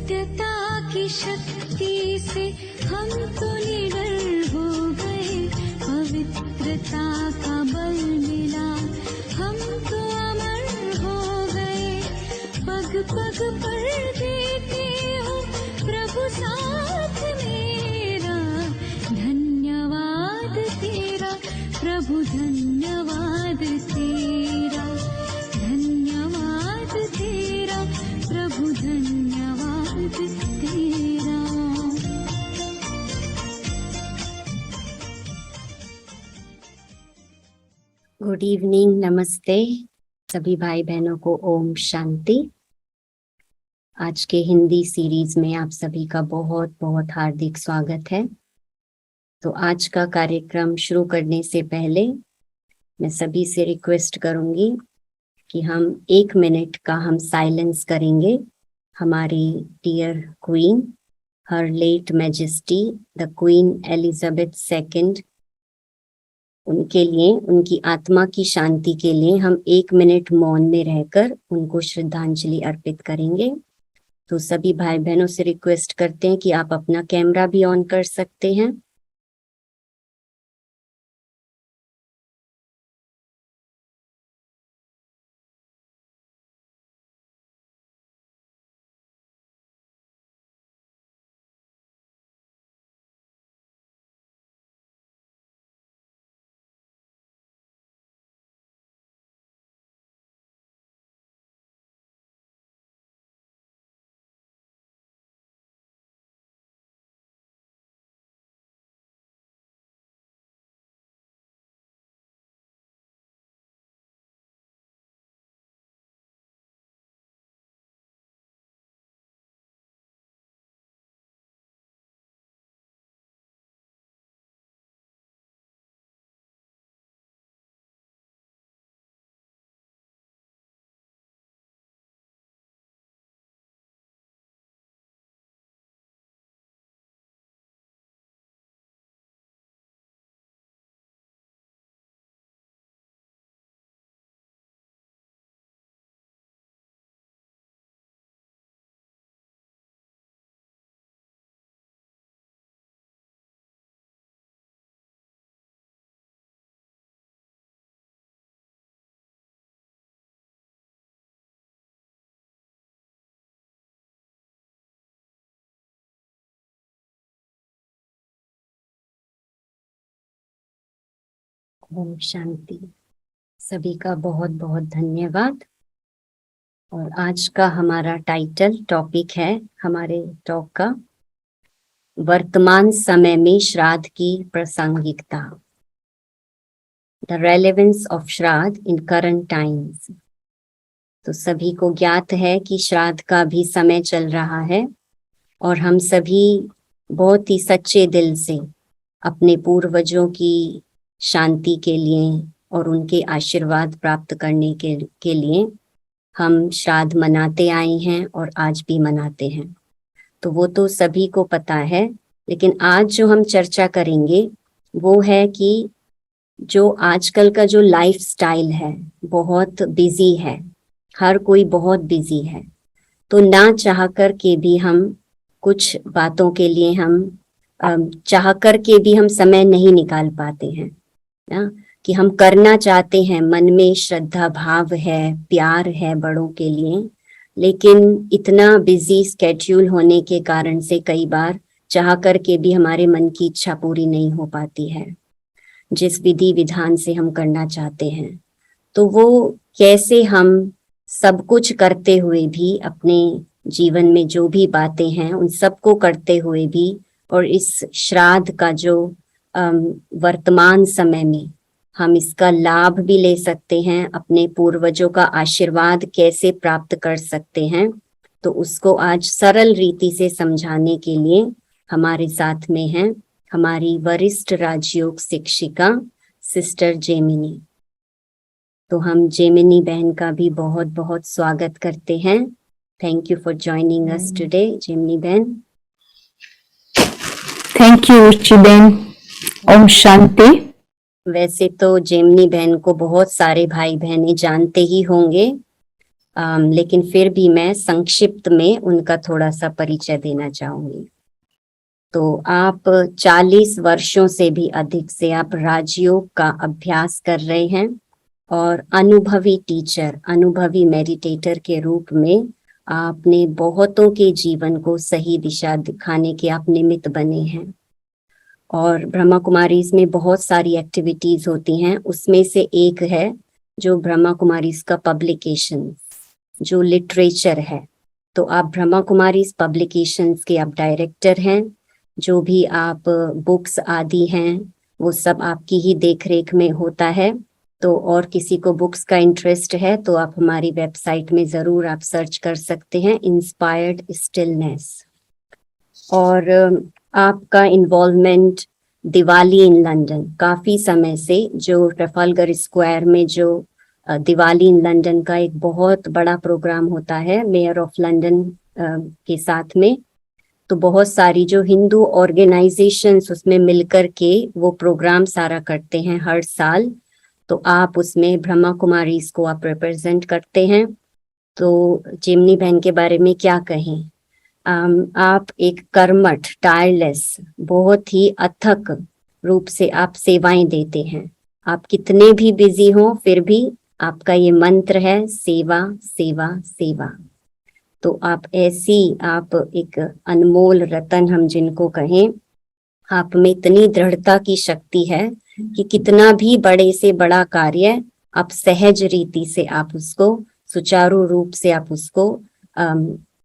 सत्यता की शक्ति से हम तो निडर हो गए, पवित्रता का बल मिला, हम तो अमर हो गए। पग पग पर देते हो प्रभु साथ मेरा, धन्यवाद तेरा प्रभु, धन्यवाद तेरा, धन्यवाद तेरा प्रभु, धन्यवाद तेरा। गुड इवनिंग, नमस्ते सभी भाई बहनों को। ओम शांति। आज के हिंदी सीरीज में आप सभी का बहुत बहुत हार्दिक स्वागत है। तो आज का कार्यक्रम शुरू करने से पहले मैं सभी से रिक्वेस्ट करूंगी कि हम 1 मिनट का हम साइलेंस करेंगे हमारी dear queen, her late majesty the queen Elizabeth second, उनके लिए, उनकी आत्मा की शांति के लिए हम 1 मिनट मौन में रहकर उनको श्रद्धांजलि अर्पित करेंगे। तो सभी भाई बहनों से रिक्वेस्ट करते हैं कि आप अपना कैमरा भी ऑन कर सकते हैं। ओम शांति। सभी का बहुत बहुत धन्यवाद। और आज का हमारा टॉपिक है हमारे टॉक का, वर्तमान समय में श्राद्ध की प्रासंगिकता, द रेलेवेंस ऑफ श्राद्ध इन करंट टाइम्स। तो सभी को ज्ञात है कि श्राद्ध का भी समय चल रहा है और हम सभी बहुत ही सच्चे दिल से अपने पूर्वजों की शांति के लिए और उनके आशीर्वाद प्राप्त करने के लिए हम श्राद्ध मनाते आए हैं और आज भी मनाते हैं। तो वो तो सभी को पता है, लेकिन आज जो हम चर्चा करेंगे वो है कि जो आजकल का जो लाइफ स्टाइल है बहुत बिजी है, हर कोई बहुत बिजी है। तो ना चाह कर के भी हम कुछ बातों के लिए हम चाह कर के भी हम समय नहीं निकाल पाते हैं ना, कि हम करना चाहते हैं, मन में श्रद्धा भाव है, प्यार है बड़ों के लिए, लेकिन इतना बिजी स्केड्यूल होने के कारण से कई बार चाह कर के भी हमारे मन की इच्छा पूरी नहीं हो पाती है जिस विधि विधान से हम करना चाहते हैं। तो वो कैसे हम सब कुछ करते हुए भी, अपने जीवन में जो भी बातें हैं उन सबको करते हुए भी, और इस श्राद्ध का जो वर्तमान समय में हम इसका लाभ भी ले सकते हैं, अपने पूर्वजों का आशीर्वाद कैसे प्राप्त कर सकते हैं, तो उसको आज सरल रीति से समझाने के लिए हमारे साथ में हैं हमारी वरिष्ठ राजयोग शिक्षिका सिस्टर जेमिनी। तो हम जेमिनी बहन का भी बहुत बहुत स्वागत करते हैं। Thank you for joining us today Gemini बहन। थैंक यू रुचि बहन। ओम शांति। वैसे तो जेमिनी बहन को बहुत सारे भाई बहनें जानते ही होंगे, लेकिन फिर भी मैं संक्षिप्त में उनका थोड़ा सा परिचय देना चाहूंगी। तो आप 40 वर्षों से भी अधिक से आप राजयोग का अभ्यास कर रहे हैं और अनुभवी टीचर, अनुभवी मेडिटेटर के रूप में आपने बहुतों के जीवन को सही दिशा दिखाने के आप निमित्त बने हैं। और ब्रह्मा कुमारीज में बहुत सारी एक्टिविटीज होती हैं, उसमें से एक है जो ब्रह्मा कुमारीज का पब्लिकेशन, जो लिटरेचर है। तो आप ब्रह्मा कुमारीज पब्लिकेशंस के आप डायरेक्टर हैं। जो भी आप बुक्स आदि हैं वो सब आपकी ही देखरेख में होता है। तो और किसी को बुक्स का इंटरेस्ट है तो आप हमारी वेबसाइट में जरूर आप सर्च कर सकते हैं, इंस्पायर्ड स्टिलनेस। और आपका इन्वॉल्वमेंट दिवाली इन लंदन काफी समय से, जो ट्रफालगर स्क्वायर में जो दिवाली इन लंदन का एक बहुत बड़ा प्रोग्राम होता है मेयर ऑफ लंदन के साथ में, तो बहुत सारी जो हिंदू ऑर्गेनाइजेशंस उसमें मिलकर के वो प्रोग्राम सारा करते हैं हर साल। तो आप उसमें ब्रह्मा कुमारीज को आप रिप्रेजेंट करते हैं। तो चिमनी बहन के बारे में क्या कहें, आप एक कर्मठ, टायरलेस, बहुत ही अथक रूप से आप सेवाएं देते हैं। आप कितने भी बिजी हो फिर भी आपका ये मंत्र है, सेवा सेवा सेवा। तो आप ऐसी, आप एक अनमोल रतन हम जिनको कहें, आप में इतनी दृढ़ता की शक्ति है कि कितना भी बड़े से बड़ा कार्य आप सहज रीति से आप उसको सुचारू रूप से आप उसको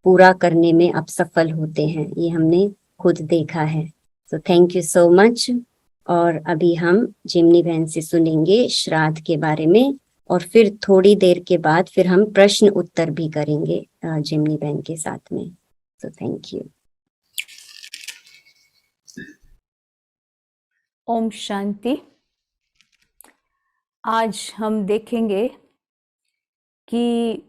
पूरा करने में आप सफल होते हैं। ये हमने खुद देखा है। तो थैंक यू सो मच। और अभी हम जिमनी बहन से सुनेंगे श्राद्ध के बारे में, और फिर थोड़ी देर के बाद फिर हम प्रश्न उत्तर भी करेंगे जिमनी बहन के साथ में। तो थैंक यू। ओम शांति। आज हम देखेंगे कि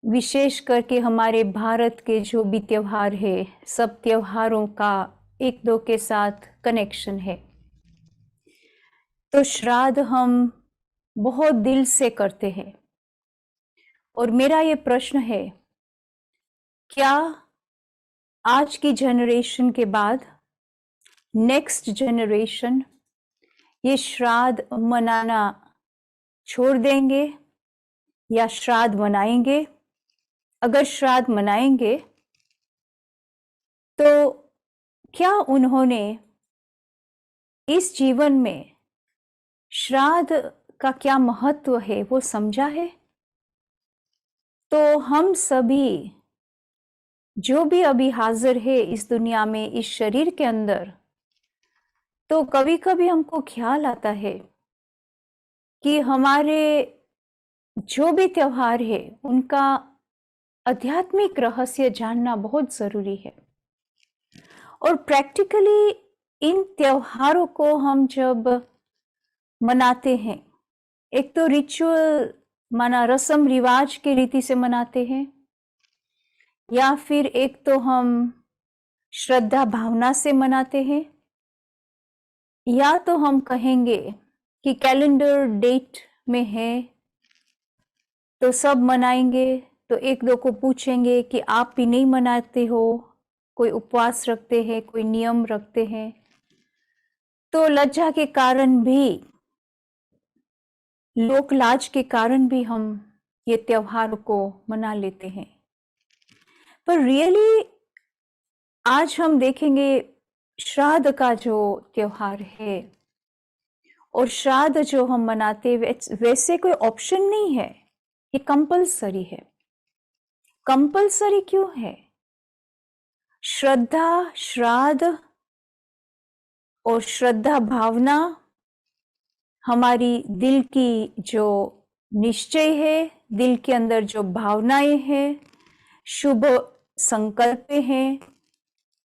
विशेष करके हमारे भारत के जो भी त्योहार है, सब त्योहारों का एक दो के साथ कनेक्शन है। तो श्राद्ध हम बहुत दिल से करते हैं। और मेरा ये प्रश्न है, क्या आज की जनरेशन के बाद नेक्स्ट जनरेशन ये श्राद्ध मनाना छोड़ देंगे या श्राद्ध मनाएंगे? अगर श्राद्ध मनाएंगे तो क्या उन्होंने इस जीवन में श्राद्ध का क्या महत्व है वो समझा है? तो हम सभी जो भी अभी हाजिर है इस दुनिया में, इस शरीर के अंदर, तो कभी कभी हमको ख्याल आता है कि हमारे जो भी त्योहार है उनका आध्यात्मिक रहस्य जानना बहुत जरूरी है। और प्रैक्टिकली इन त्योहारों को हम जब मनाते हैं, एक तो रिचुअल माना रस्म रिवाज के रीति से मनाते हैं, या फिर एक तो हम श्रद्धा भावना से मनाते हैं, या तो हम कहेंगे कि कैलेंडर डेट में है तो सब मनाएंगे। तो एक दो को पूछेंगे कि आप भी नहीं मनाते हो, कोई उपवास रखते हैं, कोई नियम रखते हैं, तो लज्जा के कारण भी, लोक लाज के कारण भी हम ये त्योहार को मना लेते हैं। पर रियली आज हम देखेंगे श्राद्ध का जो त्योहार है और श्राद्ध जो हम मनाते वैसे कोई ऑप्शन नहीं है, ये कंपलसरी है। कंपलसरी क्यों है? श्रद्धा, श्राद्ध और श्रद्धा भावना हमारी दिल की जो निश्चय है, दिल के अंदर जो भावनाएं हैं, शुभ संकल्प हैं,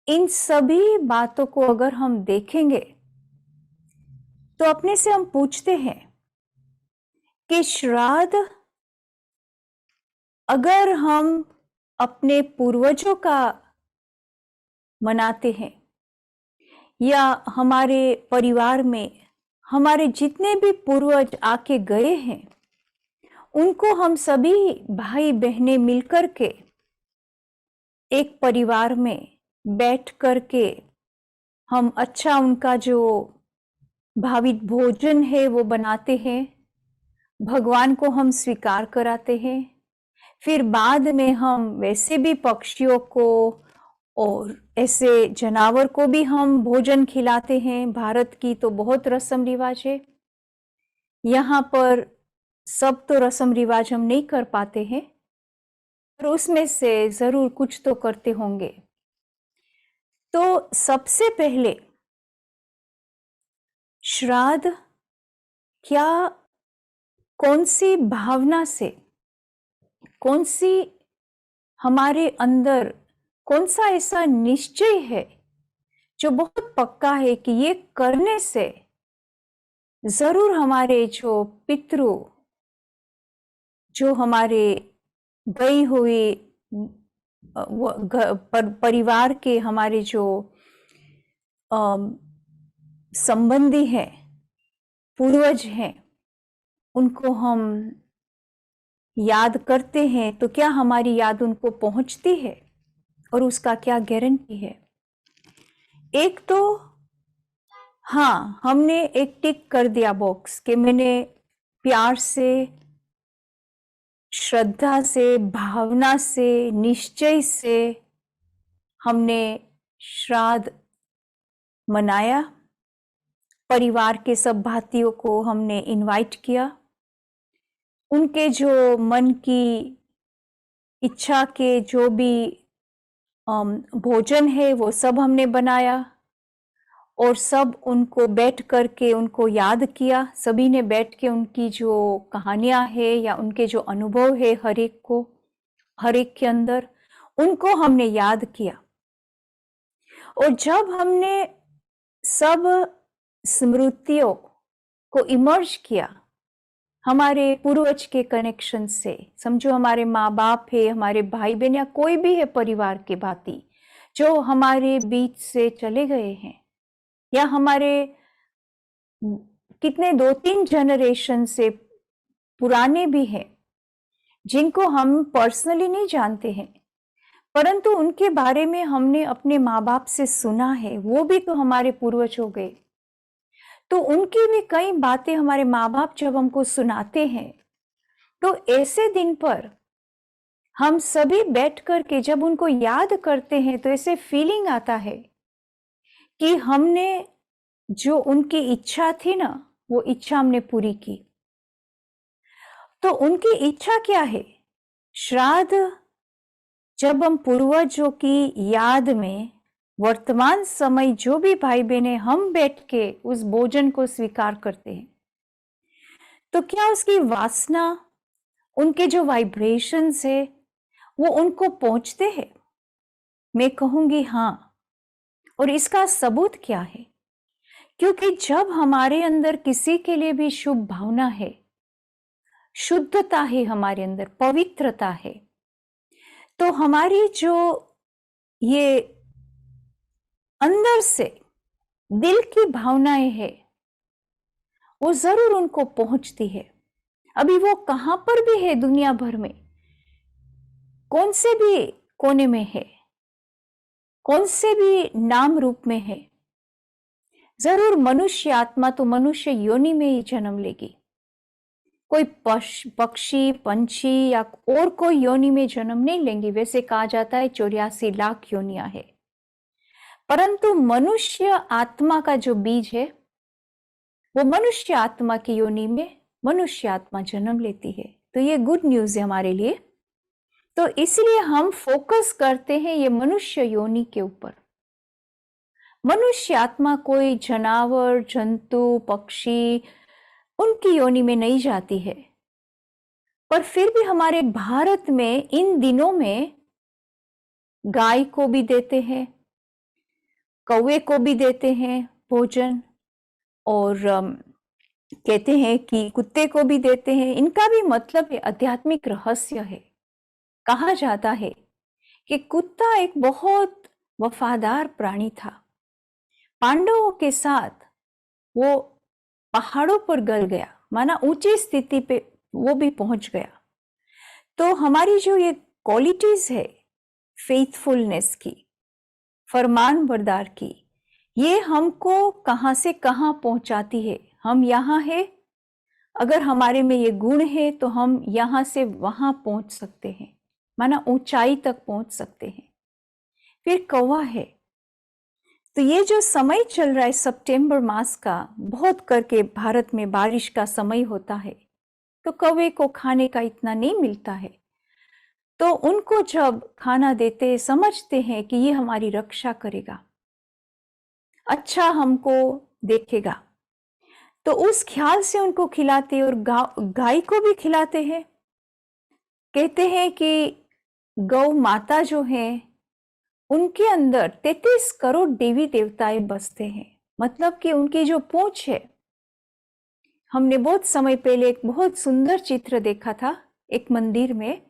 इन सभी बातों को अगर हम देखेंगे तो अपने से हम पूछते हैं कि श्राद्ध अगर हम अपने पूर्वजों का मनाते हैं या हमारे परिवार में हमारे जितने भी पूर्वज आके गए हैं उनको हम सभी भाई बहनें मिलकर के एक परिवार में बैठ करके हम अच्छा उनका जो भावित भोजन है वो बनाते हैं, भगवान को हम स्वीकार कराते हैं। फिर बाद में हम वैसे भी पक्षियों को और ऐसे जानवर को भी हम भोजन खिलाते हैं। भारत की तो बहुत रस्म रिवाज है, यहाँ पर सब तो रस्म रिवाज हम नहीं कर पाते हैं, पर उसमें से जरूर कुछ तो करते होंगे। तो सबसे पहले श्राद्ध क्या, कौन सी भावना से, कौन सी हमारे अंदर, कौन सा ऐसा निश्चय है जो बहुत पक्का है कि ये करने से जरूर हमारे जो पितृ, जो हमारे गई हुई परिवार के हमारे जो संबंधी हैं, पूर्वज हैं, उनको हम याद करते हैं तो क्या हमारी याद उनको पहुंचती है, और उसका क्या गारंटी है? एक तो हाँ, हमने एक टिक कर दिया बॉक्स कि मैंने प्यार से, श्रद्धा से, भावना से, निश्चय से हमने श्राद्ध मनाया। परिवार के सब भाइयों को हमने इनवाइट किया, उनके जो मन की इच्छा के जो भी भोजन है वो सब हमने बनाया, और सब उनको बैठ करके उनको याद किया। सभी ने बैठ के उनकी जो कहानियां है या उनके जो अनुभव है हर एक के अंदर, उनको हमने याद किया। और जब हमने सब स्मृतियों को इमर्ज किया हमारे पूर्वज के कनेक्शन से, समझो हमारे माँ बाप है, हमारे भाई बहन या कोई भी है परिवार के भांति जो हमारे बीच से चले गए हैं, या हमारे कितने 2-3 जनरेशन से पुराने भी हैं जिनको हम पर्सनली नहीं जानते हैं, परंतु उनके बारे में हमने अपने माँ बाप से सुना है, वो भी तो हमारे पूर्वज हो गए। तो उनकी भी कई बातें हमारे माँ बाप जब हमको सुनाते हैं, तो ऐसे दिन पर हम सभी बैठ करके जब उनको याद करते हैं तो ऐसे फीलिंग आता है कि हमने जो उनकी इच्छा थी ना, वो इच्छा हमने पूरी की। तो उनकी इच्छा क्या है? श्राद्ध जब हम पूर्वजों की याद में वर्तमान समय जो भी भाई बहनें हम बैठ के उस भोजन को स्वीकार करते हैं, तो क्या उसकी वासना, उनके जो वाइब्रेशंस है वो उनको पहुंचते हैं? मैं कहूंगी हाँ। और इसका सबूत क्या है? क्योंकि जब हमारे अंदर किसी के लिए भी शुभ भावना है, शुद्धता है हमारे अंदर, पवित्रता है, तो हमारी जो ये अंदर से दिल की भावनाएं है वो जरूर उनको पहुंचती है। अभी वो कहां पर भी है दुनिया भर में, कौन से भी कोने में है, कौन से भी नाम रूप में है, जरूर मनुष्य आत्मा तो मनुष्य योनि में ही जन्म लेगी। कोई पक्षी, पंछी या और कोई योनि में जन्म नहीं लेंगी। वैसे कहा जाता है 84 लाख योनियां है, परंतु मनुष्य आत्मा का जो बीज है वो मनुष्य आत्मा की योनि में मनुष्य आत्मा जन्म लेती है। तो ये गुड न्यूज है हमारे लिए। तो इसलिए हम फोकस करते हैं ये मनुष्य योनि के ऊपर। मनुष्य आत्मा कोई जानवर, जंतु, पक्षी उनकी योनि में नहीं जाती है। पर फिर भी हमारे भारत में इन दिनों में गाय को भी देते हैं, कौवे को भी देते हैं भोजन, और कहते हैं कि कुत्ते को भी देते हैं। इनका भी मतलब है, आध्यात्मिक रहस्य है। कहा जाता है कि कुत्ता एक बहुत वफादार प्राणी था। पांडवों के साथ वो पहाड़ों पर गल गया, माना ऊंची स्थिति पे वो भी पहुंच गया। तो हमारी जो ये क्वालिटीज है फेथफुलनेस की, फरमान बरदार की, ये हमको कहाँ से कहाँ पहुंचाती है। हम यहाँ है, अगर हमारे में ये गुण है तो हम यहाँ से वहां पहुंच सकते हैं, माना ऊंचाई तक पहुंच सकते हैं। फिर कौवा है, तो ये जो समय चल रहा है सितंबर मास का, बहुत करके भारत में बारिश का समय होता है, तो कौवे को खाने का इतना नहीं मिलता है, तो उनको जब खाना देते समझते हैं कि ये हमारी रक्षा करेगा, अच्छा हमको देखेगा, तो उस ख्याल से उनको खिलाते और गाय को भी खिलाते हैं। कहते हैं कि गौ माता जो है उनके अंदर 33 करोड़ देवी देवताएं बसते हैं। मतलब कि उनकी जो पूंछ है, हमने बहुत समय पहले एक बहुत सुंदर चित्र देखा था एक मंदिर में,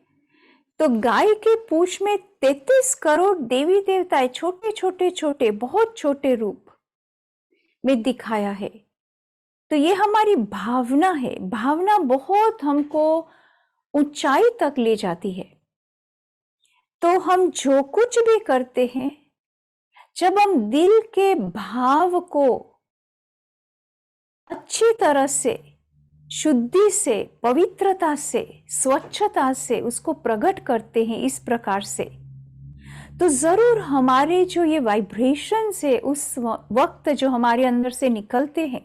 तो गाय के पूंछ में 33 करोड़ देवी देवताएं छोटे छोटे छोटे बहुत छोटे रूप में दिखाया है। तो ये हमारी भावना है, भावना बहुत हमको ऊंचाई तक ले जाती है। तो हम जो कुछ भी करते हैं, जब हम दिल के भाव को अच्छी तरह से, शुद्धि से, पवित्रता से, स्वच्छता से उसको प्रकट करते हैं इस प्रकार से, तो जरूर हमारे जो ये वाइब्रेशंस है उस वक्त जो हमारे अंदर से निकलते हैं,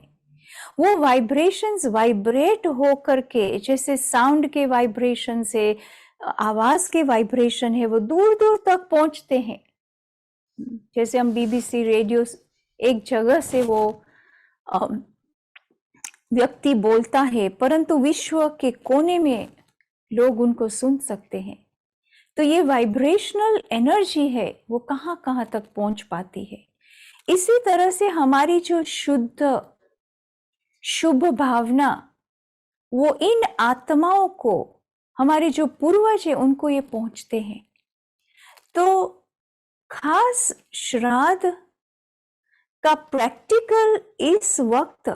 वो वाइब्रेशंस वाइब्रेट हो करके, जैसे साउंड के वाइब्रेशन से, आवाज के वाइब्रेशन है, वो दूर दूर तक पहुंचते हैं। जैसे हम BBC रेडियो, एक जगह से वो व्यक्ति बोलता है, परंतु विश्व के कोने में लोग उनको सुन सकते हैं। तो ये वाइब्रेशनल एनर्जी है, वो कहाँ कहाँ तक पहुंच पाती है। इसी तरह से हमारी जो शुद्ध शुभ भावना, वो इन आत्माओं को, हमारे जो पूर्वज है उनको ये पहुंचते हैं। तो खास श्राद्ध का प्रैक्टिकल इस वक्त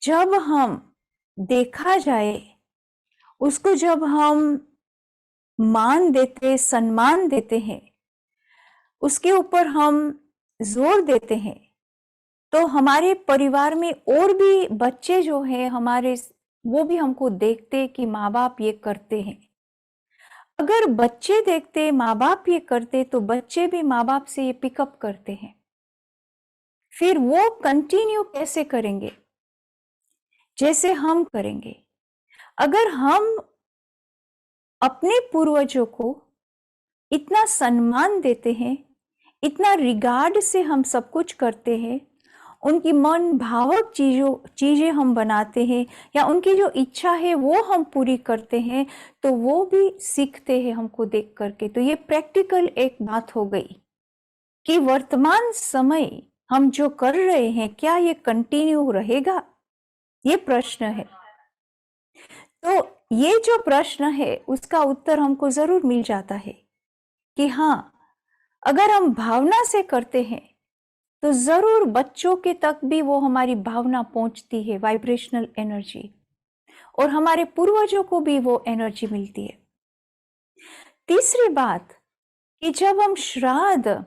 जब हम देखा जाए, उसको जब हम मान देते, सम्मान देते हैं, उसके ऊपर हम जोर देते हैं, तो हमारे परिवार में और भी बच्चे जो हैं हमारे, वो भी हमको देखते कि माँ बाप ये करते हैं। अगर बच्चे देखते माँ बाप ये करते, तो बच्चे भी माँ बाप से ये पिकअप करते हैं। फिर वो कंटिन्यू कैसे करेंगे? जैसे हम करेंगे। अगर हम अपने पूर्वजों को इतना सम्मान देते हैं, इतना रिगार्ड से हम सब कुछ करते हैं, उनकी मन भावक चीजें हम बनाते हैं, या उनकी जो इच्छा है वो हम पूरी करते हैं, तो वो भी सीखते हैं हमको देख करके। तो ये प्रैक्टिकल एक बात हो गई कि वर्तमान समय हम जो कर रहे हैं, क्या ये कंटिन्यू रहेगा? ये प्रश्न है। तो ये जो प्रश्न है उसका उत्तर हमको जरूर मिल जाता है कि हाँ, अगर हम भावना से करते हैं तो जरूर बच्चों के तक भी वो हमारी भावना पहुंचती है, वाइब्रेशनल एनर्जी, और हमारे पूर्वजों को भी वो एनर्जी मिलती है। तीसरी बात कि जब हम श्राद्ध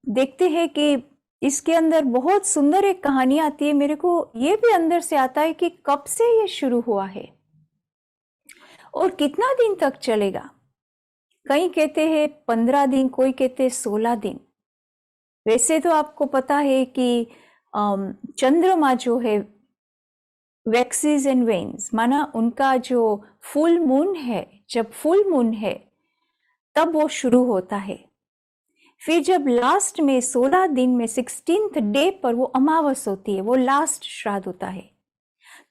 देखते हैं कि इसके अंदर बहुत सुंदर एक कहानी आती है, मेरे को ये भी अंदर से आता है कि कब से ये शुरू हुआ है और कितना दिन तक चलेगा। कई कहते हैं 15 दिन, कोई कहते हैं 16 दिन। वैसे तो आपको पता है कि चंद्रमा जो है, वैक्सीज एंड वेन्स, माना उनका जो फुल मून है, जब फुल मून है तब वो शुरू होता है। फिर जब लास्ट में 16 दिन में 16th डे पर वो अमावस होती है, वो लास्ट श्राद्ध होता है,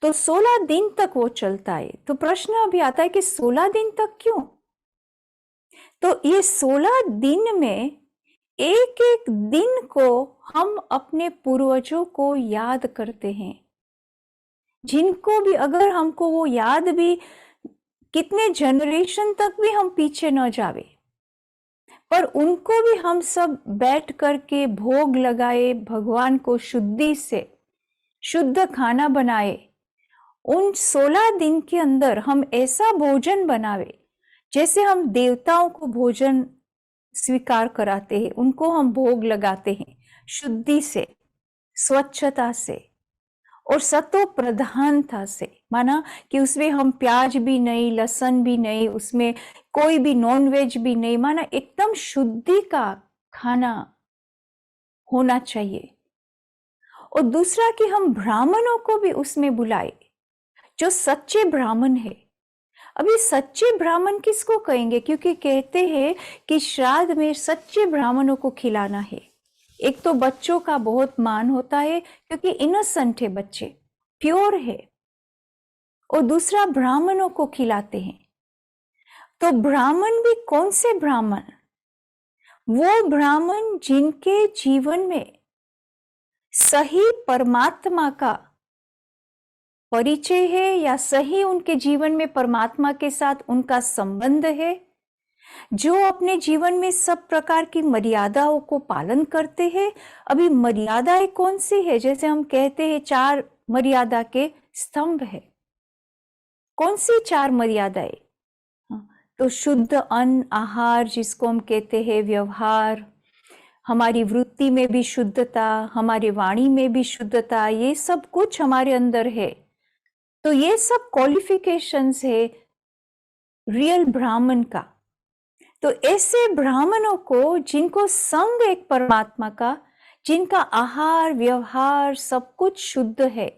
तो 16 दिन तक वो चलता है। तो प्रश्न अभी आता है कि 16 दिन तक क्यों? तो ये 16 दिन में एक एक दिन को हम अपने पूर्वजों को याद करते हैं, जिनको भी, अगर हमको वो याद भी कितने जनरेशन तक भी हम पीछे न जावे, पर उनको भी हम सब बैठ करके भोग लगाए, भगवान को शुद्धि से शुद्ध खाना बनाए, उन 16 दिन के अंदर हम ऐसा भोजन बनावे जैसे हम देवताओं को भोजन स्वीकार कराते हैं, उनको हम भोग लगाते हैं, शुद्धि से, स्वच्छता से और सतो प्रधानता से। माना कि उसमें हम प्याज भी नहीं, लहसुन भी नहीं, उसमें कोई भी नॉन वेज भी नहीं, माना एकदम शुद्धि का खाना होना चाहिए। और दूसरा कि हम ब्राह्मणों को भी उसमें बुलाए, जो सच्चे ब्राह्मण है। अभी सच्चे ब्राह्मण किसको कहेंगे? क्योंकि कहते हैं कि श्राद्ध में सच्चे ब्राह्मणों को खिलाना है। एक तो बच्चों का बहुत मान होता है क्योंकि इनोसेंट है बच्चे, प्योर है, और दूसरा ब्राह्मणों को खिलाते हैं। तो ब्राह्मण भी कौन से ब्राह्मण? वो ब्राह्मण जिनके जीवन में सही परमात्मा का परिचय है, या सही उनके जीवन में परमात्मा के साथ उनका संबंध है, जो अपने जीवन में सब प्रकार की मर्यादाओं को पालन करते हैं। अभी मर्यादाएं कौन सी है? जैसे हम कहते हैं 4 मर्यादा के स्तंभ है। कौन सी 4 मर्यादाएं? तो शुद्ध अन्न आहार, जिसको हम कहते हैं व्यवहार, हमारी वृत्ति में भी शुद्धता, हमारी वाणी में भी शुद्धता, ये सब कुछ हमारे अंदर है। तो ये सब क्वालिफिकेशंस है रियल ब्राह्मण का। तो ऐसे ब्राह्मणों को जिनको संग एक परमात्मा का, जिनका आहार व्यवहार सब कुछ शुद्ध है,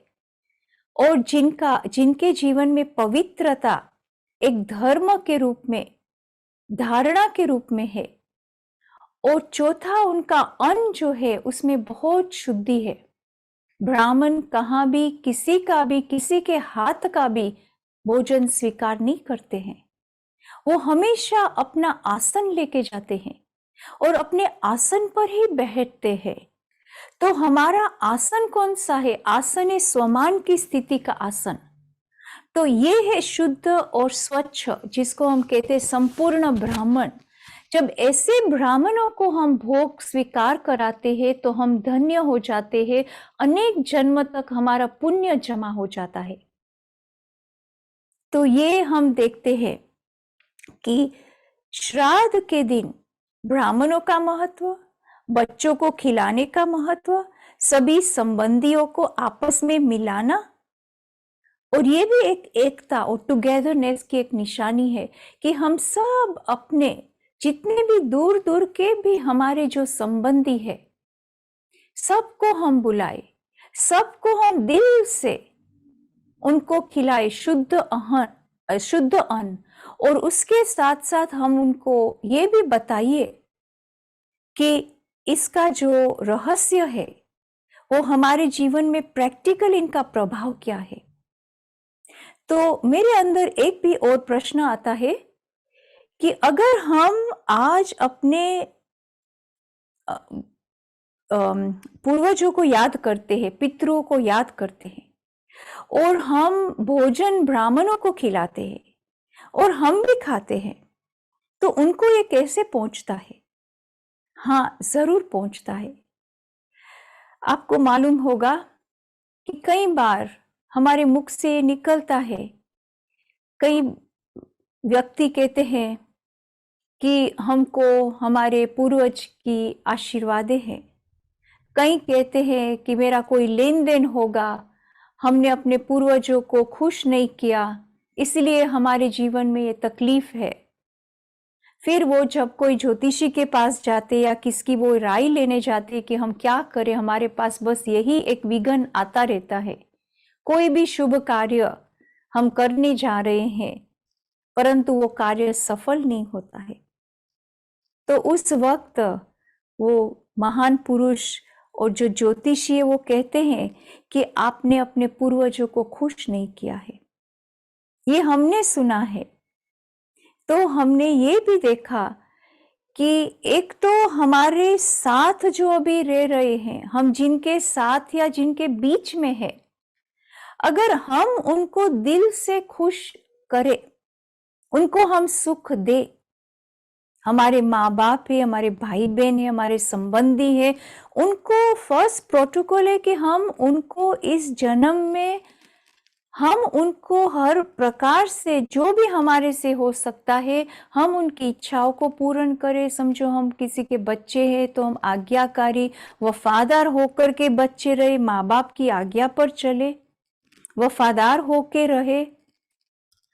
और जिनके जीवन में पवित्रता एक धर्म के रूप में, धारणा के रूप में है, और चौथा उनका अन्न जो है उसमें बहुत शुद्धि है। ब्राह्मण कहाँ भी किसी का भी, किसी के हाथ का भी भोजन स्वीकार नहीं करते हैं। वो हमेशा अपना आसन लेके जाते हैं और अपने आसन पर ही बैठते हैं। तो हमारा आसन कौन सा है? आसन है स्वमान की स्थिति का आसन। तो ये है शुद्ध और स्वच्छ, जिसको हम कहते हैं संपूर्ण ब्राह्मण। जब ऐसे ब्राह्मणों को हम भोग स्वीकार कराते हैं तो हम धन्य हो जाते हैं, अनेक जन्म तक हमारा पुण्य जमा हो जाता है। तो ये हम देखते हैं कि श्राद्ध के दिन ब्राह्मणों का महत्व, बच्चों को खिलाने का महत्व, सभी संबंधियों को आपस में मिलाना, और ये भी एक एकता और टुगेदरनेस की एक निशानी है कि हम सब अपने जितने भी दूर दूर के भी हमारे जो संबंधी है, सबको हम बुलाए, सबको हम दिल से उनको खिलाए शुद्ध अन्न, और उसके साथ साथ हम उनको ये भी बताइए कि इसका जो रहस्य है वो हमारे जीवन में प्रैक्टिकल इनका प्रभाव क्या है। तो मेरे अंदर एक भी और प्रश्न आता है कि अगर हम आज अपने पूर्वजों को याद करते हैं, पितरों को याद करते हैं, और हम भोजन ब्राह्मणों को खिलाते हैं और हम भी खाते हैं, तो उनको ये कैसे पहुंचता है? हाँ, जरूर पहुंचता है। आपको मालूम होगा कि कई बार हमारे मुख से निकलता है, कई व्यक्ति कहते हैं कि हमको हमारे पूर्वज की आशीर्वादें हैं, कई कहते हैं कि मेरा कोई लेन देन होगा, हमने अपने पूर्वजों को खुश नहीं किया इसलिए हमारे जीवन में ये तकलीफ है। फिर वो जब कोई ज्योतिषी के पास जाते या किसकी वो राय लेने जाते कि हम क्या करें, हमारे पास बस यही एक विघ्न आता रहता है, कोई भी शुभ कार्य हम करने जा रहे हैं परंतु वो कार्य सफल नहीं होता है। तो उस वक्त वो महान पुरुष और जो ज्योतिषी है वो कहते हैं कि आपने अपने पूर्वजों को खुश नहीं किया है। ये हमने सुना है। तो हमने ये भी देखा कि एक तो हमारे साथ जो अभी रह रहे हैं, हम जिनके साथ या जिनके बीच में है, अगर हम उनको दिल से खुश करें, उनको हम सुख दे, हमारे माँ बाप है, हमारे भाई बहन है, हमारे संबंधी है, उनको फर्स्ट प्रोटोकॉल है कि हम उनको इस जन्म में हम उनको हर प्रकार से जो भी हमारे से हो सकता है हम उनकी इच्छाओं को पूर्ण करें। समझो हम किसी के बच्चे हैं तो हम आज्ञाकारी वफादार होकर के बच्चे रहे, माँ बाप की आज्ञा पर चले, वफादार होके रहे।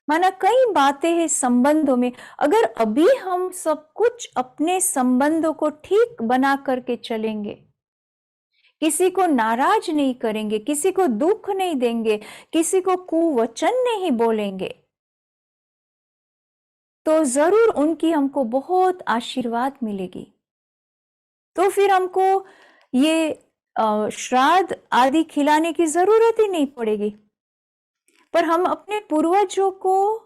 माना कई बातें हैं संबंधों में, अगर अभी हम सब कुछ अपने संबंधों को ठीक बना करके चलेंगे, किसी को नाराज नहीं करेंगे, किसी को दुख नहीं देंगे, किसी को कुवचन नहीं बोलेंगे, तो जरूर उनकी हमको बहुत आशीर्वाद मिलेगी। तो फिर हमको ये श्राद्ध आदि खिलाने की जरूरत ही नहीं पड़ेगी। पर हम अपने पूर्वजों को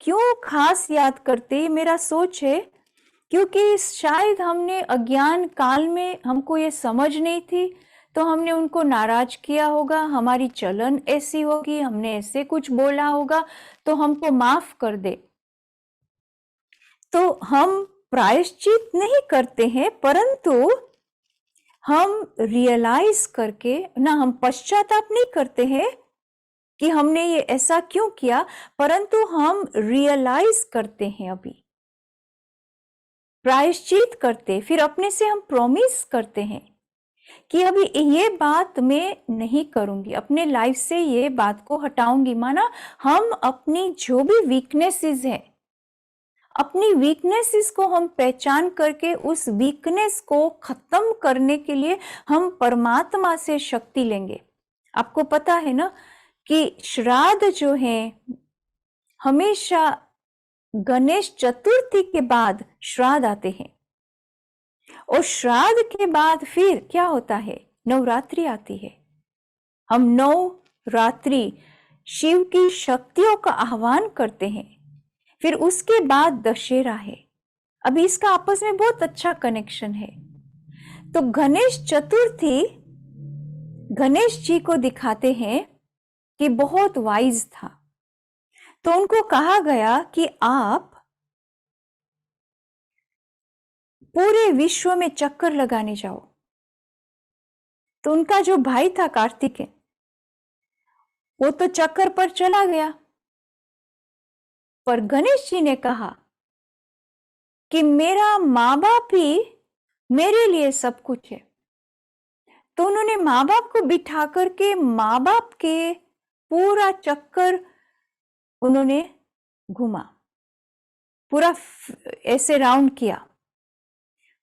क्यों खास याद करते, ये मेरा सोच है, क्योंकि शायद हमने अज्ञान काल में हमको ये समझ नहीं थी तो हमने उनको नाराज किया होगा, हमारी चलन ऐसी होगी, हमने ऐसे कुछ बोला होगा तो हमको माफ कर दे। तो हम प्रायश्चित नहीं करते हैं, परंतु हम रियलाइज करके ना, हम पश्चाताप नहीं करते हैं कि हमने ये ऐसा क्यों किया, परंतु हम रियलाइज करते हैं, अभी प्रायश्चित करते, फिर अपने से हम प्रॉमिस करते हैं कि अभी ये बात मैं नहीं करूंगी, अपने लाइफ से ये बात को हटाऊंगी। माना हम अपनी जो भी वीकनेसेस है, अपनी वीकनेसेस को हम पहचान करके उस वीकनेस को खत्म करने के लिए हम परमात्मा से शक्ति लेंगे। आपको पता है ना कि श्राद्ध जो है हमेशा गणेश चतुर्थी के बाद श्राद्ध आते हैं, और श्राद्ध के बाद फिर क्या होता है, नवरात्रि आती है। हम नवरात्रि शिव की शक्तियों का आह्वान करते हैं, फिर उसके बाद दशहरा है। अभी इसका आपस में बहुत अच्छा कनेक्शन है। तो गणेश चतुर्थी गणेश जी को दिखाते हैं कि बहुत वाइज था, तो उनको कहा गया कि आप पूरे विश्व में चक्कर लगाने जाओ। तो उनका जो भाई था कार्तिकेय, वो तो चक्कर पर चला गया, पर गणेश जी ने कहा कि मेरा माँ बाप ही मेरे लिए सब कुछ है। तो उन्होंने माँ बाप को बिठा करके माँ बाप के पूरा चक्कर उन्होंने घुमा, पूरा ऐसे राउंड किया,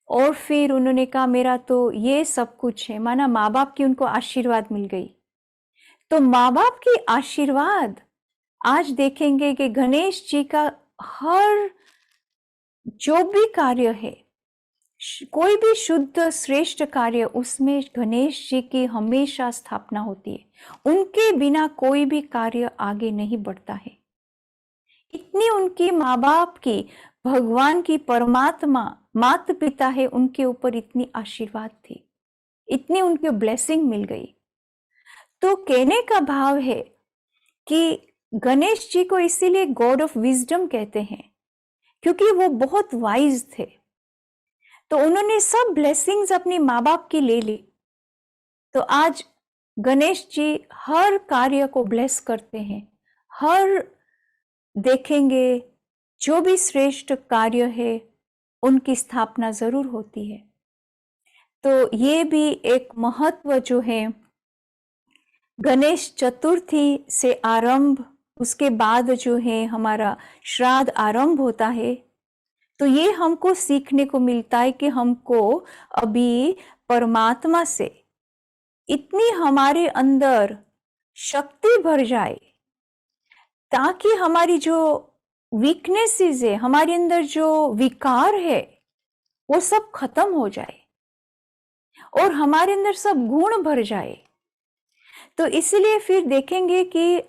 और फिर उन्होंने कहा मेरा तो ये सब कुछ है। माना माँ बाप की उनको आशीर्वाद मिल गई। तो माँ बाप की आशीर्वाद आज देखेंगे कि गणेश जी का हर जो भी कार्य है, कोई भी शुद्ध श्रेष्ठ कार्य, उसमें गणेश जी की हमेशा स्थापना होती है। उनके बिना कोई भी कार्य आगे नहीं बढ़ता है। इतनी उनकी माँ बाप की, भगवान की, परमात्मा माता पिता है, उनके ऊपर इतनी आशीर्वाद थी, इतनी उनके ब्लेसिंग मिल गई। तो कहने का भाव है कि गणेश जी को इसीलिए गॉड ऑफ विजडम कहते हैं, क्योंकि वो बहुत वाइज थे। तो उन्होंने सब ब्लेसिंग्स अपनी माँ बाप की ले ली। तो आज गणेश जी हर कार्य को ब्लेस करते हैं, हर देखेंगे जो भी श्रेष्ठ कार्य है उनकी स्थापना जरूर होती है। तो ये भी एक महत्व जो है गणेश चतुर्थी से आरंभ, उसके बाद जो है हमारा श्राद्ध आरंभ होता है। तो ये हमको सीखने को मिलता है कि हमको अभी परमात्मा से इतनी हमारे अंदर शक्ति भर जाए, ताकि हमारी जो वीकनेसेस है, हमारे अंदर जो विकार है, वो सब खत्म हो जाए और हमारे अंदर सब गुण भर जाए। तो इसलिए फिर देखेंगे कि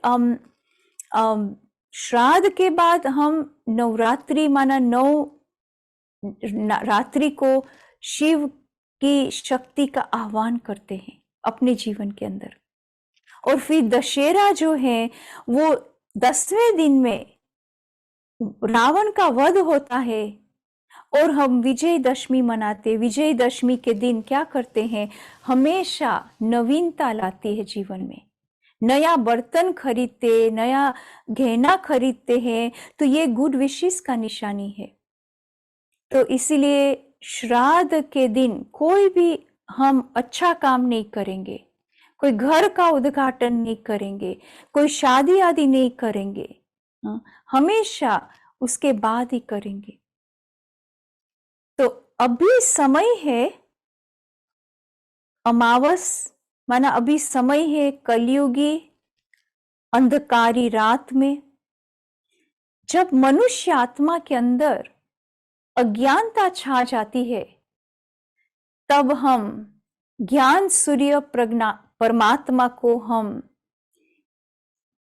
श्राद्ध के बाद हम नवरात्रि, माना रात्रि को शिव की शक्ति का आह्वान करते हैं अपने जीवन के अंदर। और फिर दशहरा जो है वो 10वें दिन में रावण का वध होता है और हम विजयदशमी मनाते। विजयदशमी के दिन क्या करते हैं, हमेशा नवीनता लाती है जीवन में, नया बर्तन खरीदते, नया गहना खरीदते हैं, तो ये गुड विशेस का निशानी है। तो इसीलिए श्राद्ध के दिन कोई भी हम अच्छा काम नहीं करेंगे, कोई घर का उद्घाटन नहीं करेंगे, कोई शादी आदि नहीं करेंगे, हमेशा उसके बाद ही करेंगे। तो अभी समय है अमावस, माना अभी समय है कलयुगी अंधकारी रात में, जब मनुष्य आत्मा के अंदर अज्ञानता छा जाती है, तब हम ज्ञान सूर्य परमात्मा को हम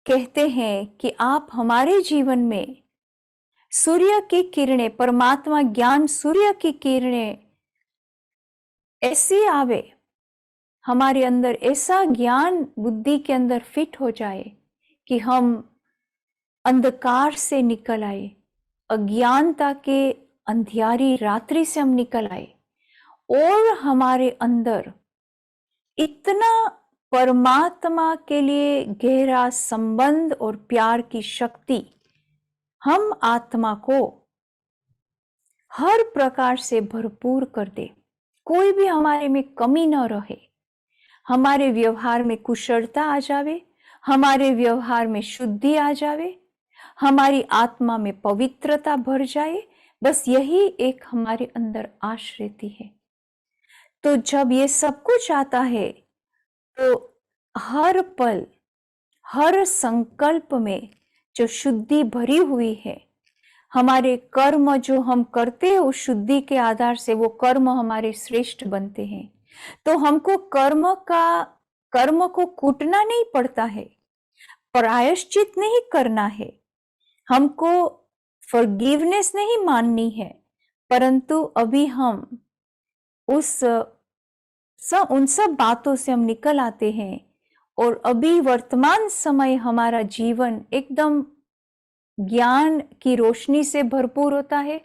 कहते हैं कि आप हमारे जीवन में सूर्य की किरणें, परमात्मा ज्ञान सूर्य की किरणें ऐसी आवे, हमारे अंदर ऐसा ज्ञान बुद्धि के अंदर फिट हो जाए कि हम अंधकार से निकल आए, अज्ञानता के अंधियारी रात्रि से हम निकल आए, और हमारे अंदर इतना परमात्मा के लिए गहरा संबंध और प्यार की शक्ति हम आत्मा को हर प्रकार से भरपूर कर दे, कोई भी हमारे में कमी न रहे, हमारे व्यवहार में कुशलता आ जावे, हमारे व्यवहार में शुद्धि आ जावे, हमारी आत्मा में पवित्रता भर जाए। बस यही एक हमारे अंदर आश रहती है। तो जब ये सब कुछ आता है, तो हर पल, हर संकल्प में जो शुद्धि भरी हुई है, हमारे कर्म जो हम करते हैं उस शुद्धि के आधार से वो कर्म हमारे श्रेष्ठ बनते हैं। तो हमको कर्म को कूटना नहीं पड़ता है, प्रायश्चित नहीं करना है, हमको फॉरगिवनेस नहीं माननी है, परंतु अभी हम उन सब बातों से हम निकल आते हैं, और अभी वर्तमान समय हमारा जीवन एकदम ज्ञान की रोशनी से भरपूर होता है,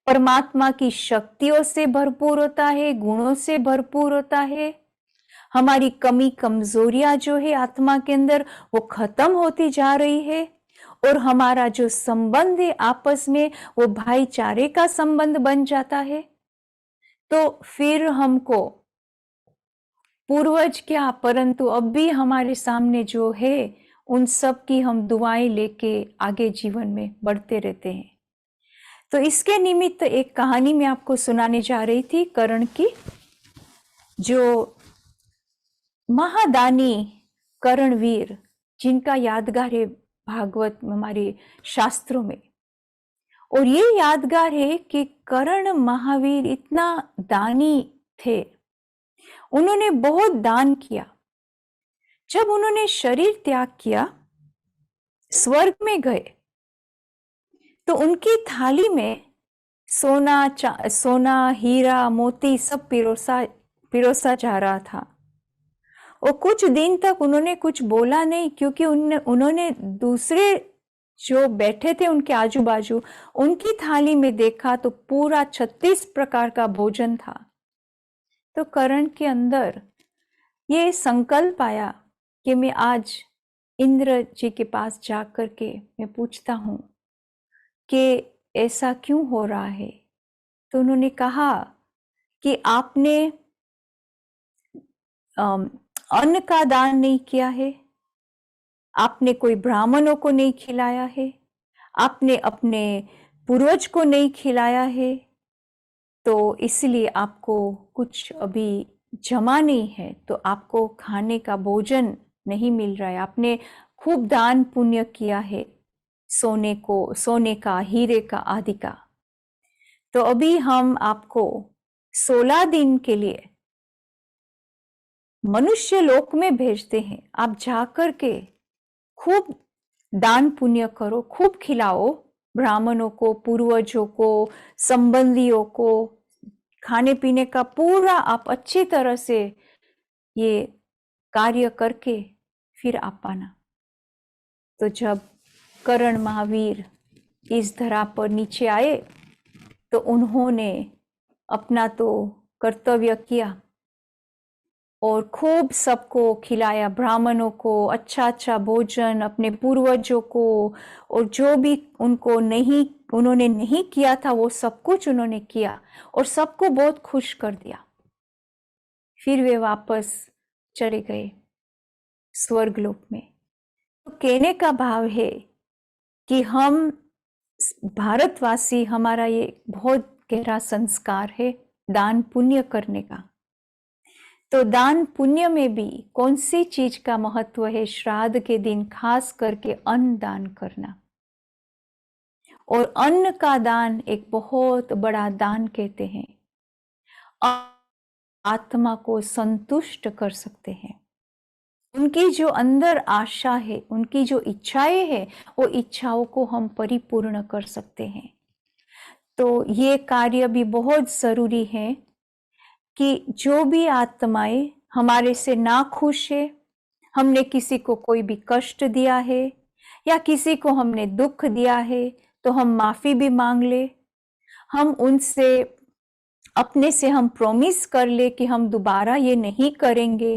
परमात्मा की शक्तियों से भरपूर होता है, गुणों से भरपूर होता है। हमारी कमी कमजोरियां जो है आत्मा के अंदर वो खत्म होती जा रही है, और हमारा जो संबंध है आपस में वो भाईचारे का संबंध बन जाता है। तो फिर हमको पूर्वज क्या, परंतु अब भी हमारे सामने जो है उन सब की हम दुआएं लेके आगे जीवन में बढ़ते रहते हैं। तो इसके निमित्त एक कहानी मैं आपको सुनाने जा रही थी, कर्ण की, जो महादानी कर्णवीर, जिनका यादगार है भागवत हमारे शास्त्रों में। और ये यादगार है कि कर्ण महावीर इतना दानी थे, उन्होंने बहुत दान किया। जब उन्होंने शरीर त्याग किया, स्वर्ग में गए, तो उनकी थाली में सोना हीरा मोती सब पिरोसा जा रहा था। और कुछ दिन तक उन्होंने कुछ बोला नहीं, क्योंकि उन्होंने दूसरे जो बैठे थे उनके आजू बाजू, उनकी थाली में देखा तो पूरा 36 प्रकार का भोजन था। तो कर्ण के अंदर ये संकल्प आया कि मैं आज इंद्र जी के पास जाकर के मैं पूछता हूं कि ऐसा क्यों हो रहा है। तो उन्होंने कहा कि आपने अन्न का दान नहीं किया है, आपने कोई ब्राह्मणों को नहीं खिलाया है, आपने अपने पूर्वज को नहीं खिलाया है, तो इसलिए आपको कुछ अभी जमा नहीं है, तो आपको खाने का भोजन नहीं मिल रहा है। आपने खूब दान पुण्य किया है, सोने का, हीरे का आदि का, तो अभी हम आपको 16 दिन के लिए मनुष्य लोक में भेजते हैं। आप जाकर के खूब दान पुण्य करो, खूब खिलाओ ब्राह्मणों को, पूर्वजों को, संबंधियों को, खाने पीने का पूरा आप अच्छी तरह से ये कार्य करके फिर आप आना। तो जब कर्ण महावीर इस धरा पर नीचे आए, तो उन्होंने अपना तो कर्तव्य किया, और खूब सबको खिलाया, ब्राह्मणों को अच्छा अच्छा भोजन, अपने पूर्वजों को, और जो भी उन्होंने नहीं किया था वो सब कुछ उन्होंने किया और सबको बहुत खुश कर दिया। फिर वे वापस चले गए स्वर्गलोक में। तो कहने का भाव है कि हम भारतवासी, हमारा ये बहुत गहरा संस्कार है दान पुण्य करने का। तो दान पुण्य में भी कौन सी चीज का महत्व है? श्राद्ध के दिन खास करके अन्न दान करना। और अन्न का दान एक बहुत बड़ा दान कहते हैं। आत्मा को संतुष्ट कर सकते हैं। उनकी जो अंदर आशा है, उनकी जो इच्छाएं हैं, वो इच्छाओं को हम परिपूर्ण कर सकते हैं। तो ये कार्य भी बहुत जरूरी है कि जो भी आत्माएं हमारे से नाखुश है, हमने किसी को कोई भी कष्ट दिया है या किसी को हमने दुख दिया है, तो हम माफी भी मांग ले। हम उनसे अपने से हम प्रॉमिस कर ले कि हम दोबारा ये नहीं करेंगे।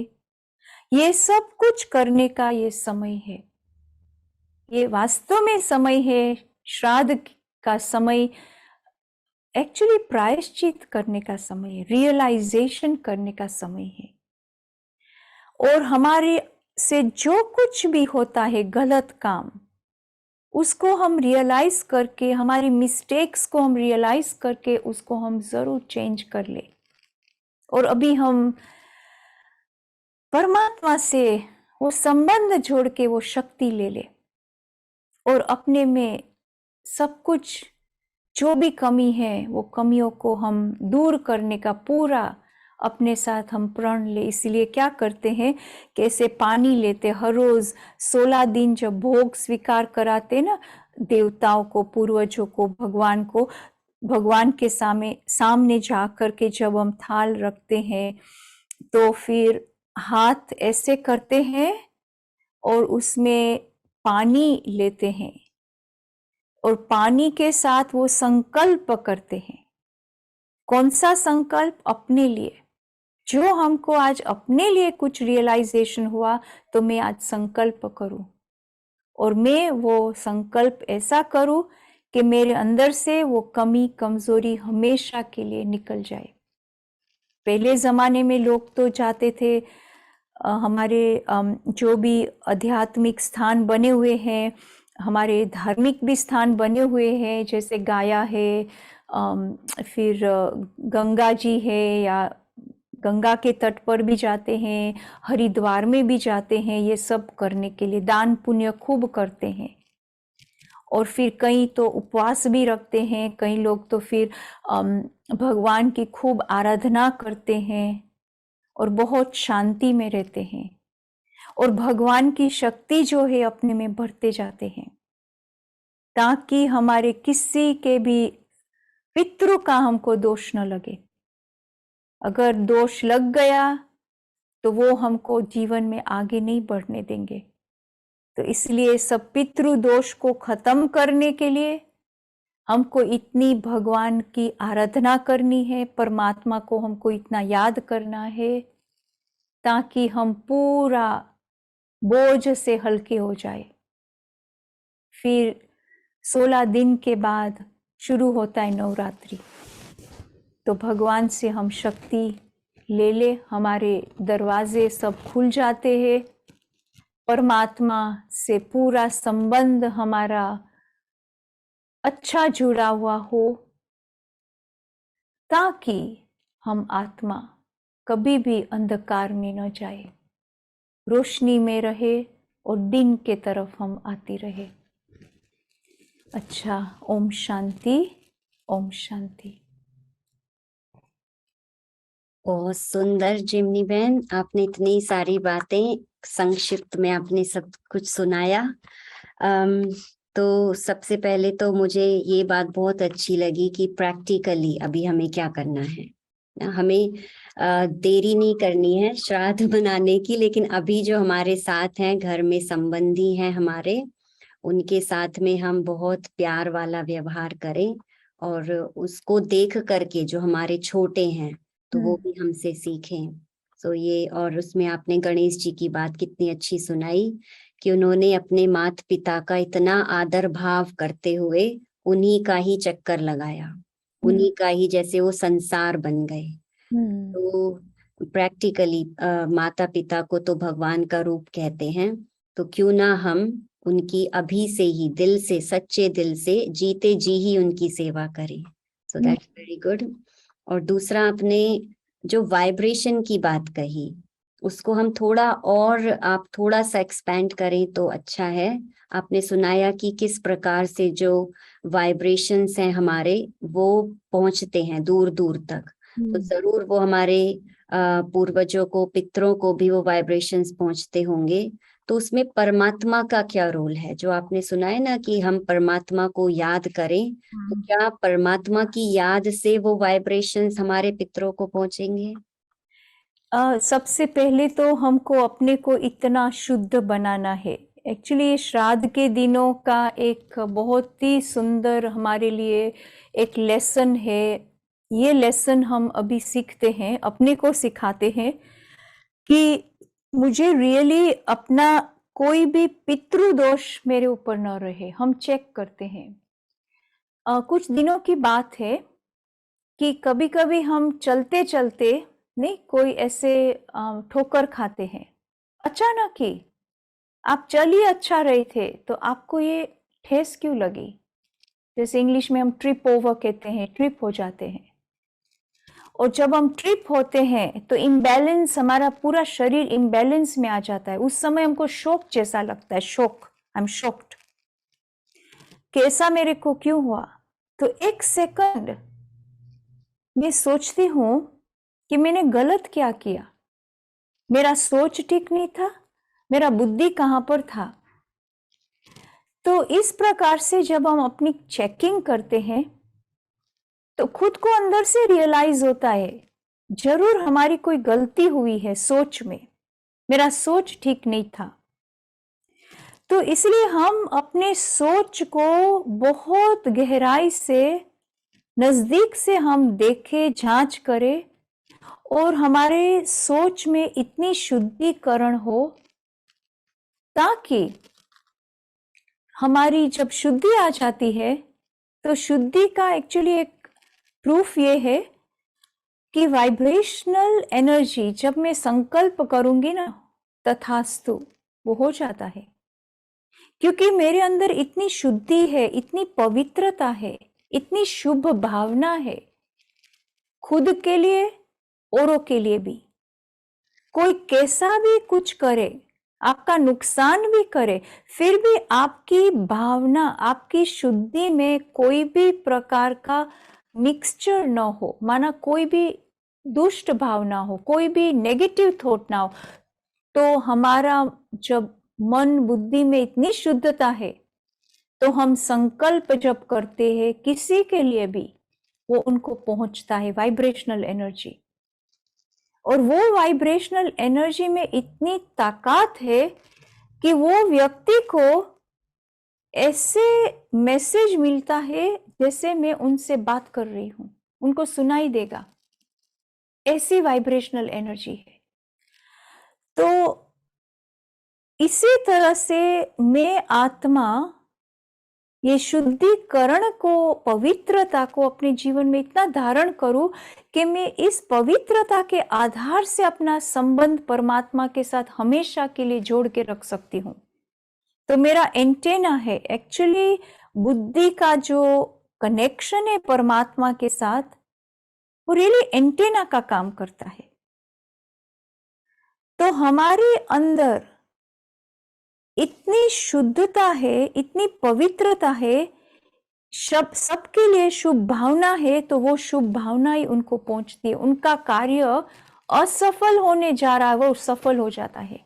ये सब कुछ करने का ये समय है। ये वास्तव में समय है, श्राद्ध का समय एक्चुअली प्रायश्चित करने का समय है, रियलाइजेशन करने का समय है। और हमारे से जो कुछ भी होता है गलत काम, उसको हम रियलाइज करके, हमारी मिस्टेक्स को हम रियलाइज करके उसको हम जरूर चेंज कर ले। और अभी हम परमात्मा से वो संबंध जोड़ के वो शक्ति ले ले और अपने में सब कुछ जो भी कमी है वो कमियों को हम दूर करने का पूरा अपने साथ हम प्रण ले। इसलिए क्या करते हैं, कैसे पानी लेते हर रोज 16 दिन जब भोग स्वीकार कराते ना देवताओं को, पूर्वजों को, भगवान को, भगवान के सामने जा करके जब हम थाल रखते हैं तो फिर हाथ ऐसे करते हैं और उसमें पानी लेते हैं और पानी के साथ वो संकल्प करते हैं। कौन सा संकल्प? अपने लिए। जो हमको आज अपने लिए कुछ रियलाइजेशन हुआ तो मैं आज संकल्प करूं और मैं वो संकल्प ऐसा करूं कि मेरे अंदर से वो कमी कमजोरी हमेशा के लिए निकल जाए। पहले जमाने में लोग तो जाते थे, हमारे जो भी आध्यात्मिक स्थान बने हुए हैं, हमारे धार्मिक भी स्थान बने हुए हैं, जैसे गाया है, फिर गंगा जी है, या गंगा के तट पर भी जाते हैं, हरिद्वार में भी जाते हैं, ये सब करने के लिए दान पुण्य खूब करते हैं। और फिर कई तो उपवास भी रखते हैं, कई लोग तो फिर भगवान की खूब आराधना करते हैं और बहुत शांति में रहते हैं और भगवान की शक्ति जो है अपने में भरते जाते हैं, ताकि हमारे किसी के भी पितरों का हमको दोष न लगे। अगर दोष लग गया तो वो हमको जीवन में आगे नहीं बढ़ने देंगे। तो इसलिए सब पितृ दोष को खत्म करने के लिए हमको इतनी भगवान की आराधना करनी है, परमात्मा को हमको इतना याद करना है ताकि हम पूरा बोझ से हल्के हो जाए। फिर 16 दिन के बाद शुरू होता है नवरात्रि। तो भगवान से हम शक्ति ले ले, हमारे दरवाजे सब खुल जाते हैं, परमात्मा से पूरा संबंध हमारा अच्छा जुड़ा हुआ हो, ताकि हम आत्मा कभी भी अंधकार में न जाए, रोशनी में रहे और दिन के तरफ हम आती रहे। अच्छा, ओम शांति, ओम शांति। बहुत सुंदर जिमनी बहन, आपने इतनी सारी बातें संक्षिप्त में आपने सब कुछ सुनाया। तो सबसे पहले तो मुझे ये बात बहुत अच्छी लगी कि प्रैक्टिकली अभी हमें क्या करना है। हमें देरी नहीं करनी है श्राद्ध बनाने की, लेकिन अभी जो हमारे साथ हैं, घर में संबंधी हैं हमारे, उनके साथ में हम बहुत प्यार वाला व्यवहार करें और उसको देख करके जो हमारे छोटे हैं तो वो भी हमसे सीखें। तो ये, और उसमें आपने गणेश जी की बात कितनी अच्छी सुनाई कि उन्होंने अपने माता पिता का इतना आदर भाव करते हुए उन्हीं का ही चक्कर लगाया, उन्हीं का ही, जैसे वो संसार बन गए। तो प्रैक्टिकली माता पिता को तो भगवान का रूप कहते हैं, तो क्यों ना हम उनकी अभी से ही दिल से, सच्चे दिल से, जीते जी ही उनकी सेवा करें। So that's very good. और दूसरा, आपने जो वाइब्रेशन की बात कही उसको हम थोड़ा और, आप थोड़ा सा एक्सपेंड करें तो अच्छा है। आपने सुनाया कि किस प्रकार से जो वाइब्रेशंस हैं हमारे, वो पहुंचते हैं दूर दूर तक। तो जरूर वो हमारे पूर्वजों को, पितरों को भी वो वाइब्रेशंस पहुंचते होंगे। तो उसमें परमात्मा का क्या रोल है? जो आपने सुना है ना कि हम परमात्मा को याद करें, तो क्या परमात्मा की याद से वो वाइब्रेशंस हमारे पितरों को पहुंचेंगे? सबसे पहले तो हमको अपने को इतना शुद्ध बनाना है। एक्चुअली ये श्राद्ध के दिनों का एक बहुत ही सुंदर हमारे लिए एक लेसन है। ये लेसन हम अभी सीखते हैं, अपने को सिखाते हैं कि मुझे रियली अपना कोई भी पितृदोष मेरे ऊपर न रहे, हम चेक करते हैं। कुछ दिनों की बात है कि कभी कभी हम चलते चलते नहीं, कोई ऐसे ठोकर खाते हैं अचानक ही। आप चल ही अच्छा रहे थे तो आपको ये ठेस क्यों लगी? जैसे इंग्लिश में हम ट्रिप ओवर कहते हैं, ट्रिप हो जाते हैं। और जब हम ट्रिप होते हैं तो इम्बैलेंस, हमारा पूरा शरीर इम्बैलेंस में आ जाता है। उस समय हमको शॉक जैसा लगता है, शॉक, आई एम शॉक्ड, कैसा मेरे को क्यों हुआ? तो एक सेकंड मैं सोचती हूं कि मैंने गलत क्या किया, मेरा सोच ठीक नहीं था, मेरा बुद्धि कहां पर था। तो इस प्रकार से जब हम अपनी चेकिंग करते हैं तो खुद को अंदर से रियलाइज होता है जरूर हमारी कोई गलती हुई है सोच में, मेरा सोच ठीक नहीं था। तो इसलिए हम अपने सोच को बहुत गहराई से, नजदीक से हम देखें, जांच करें, और हमारे सोच में इतनी शुद्धिकरण हो ताकि हमारी जब शुद्धि आ जाती है, तो शुद्धि का एक्चुअली एक प्रूफ ये है कि वाइब्रेशनल एनर्जी, जब मैं संकल्प करूंगी ना, तथास्तु, वो हो जाता है। क्योंकि मेरे अंदर इतनी शुद्धि है, इतनी पवित्रता है, इतनी शुभ भावना है, खुद के लिए, औरों के लिए भी। कोई कैसा भी कुछ करे, आपका नुकसान भी करे, फिर भी आपकी भावना, आपकी शुद्धि में कोई भी प्रकार का मिक्सचर न हो, माना कोई भी दुष्ट भावना हो, कोई भी नेगेटिव थॉट ना हो, तो हमारा जब मन बुद्धि में इतनी शुद्धता है तो हम संकल्प जब करते हैं किसी के लिए भी, वो उनको पहुंचता है वाइब्रेशनल एनर्जी। और वो वाइब्रेशनल एनर्जी में इतनी ताकत है कि वो व्यक्ति को ऐसे मैसेज मिलता है जैसे मैं उनसे बात कर रही हूं, उनको सुनाई देगा, ऐसी वाइब्रेशनल एनर्जी है। तो इसी तरह से मैं आत्मा ये शुद्धिकरण को, पवित्रता को अपने जीवन में इतना धारण करूं कि मैं इस पवित्रता के आधार से अपना संबंध परमात्मा के साथ हमेशा के लिए जोड़ के रख सकती हूं। तो मेरा एंटेना है, एक्चुअली बुद्धि का जो कनेक्शन है परमात्मा के साथ, वो रियली एंटेना का काम करता है। तो हमारे अंदर इतनी शुद्धता है, इतनी पवित्रता है, सबके लिए शुभ भावना है, तो वो शुभ भावना ही उनको पहुंचती है। उनका कार्य असफल होने जा रहा है, वो सफल हो जाता है।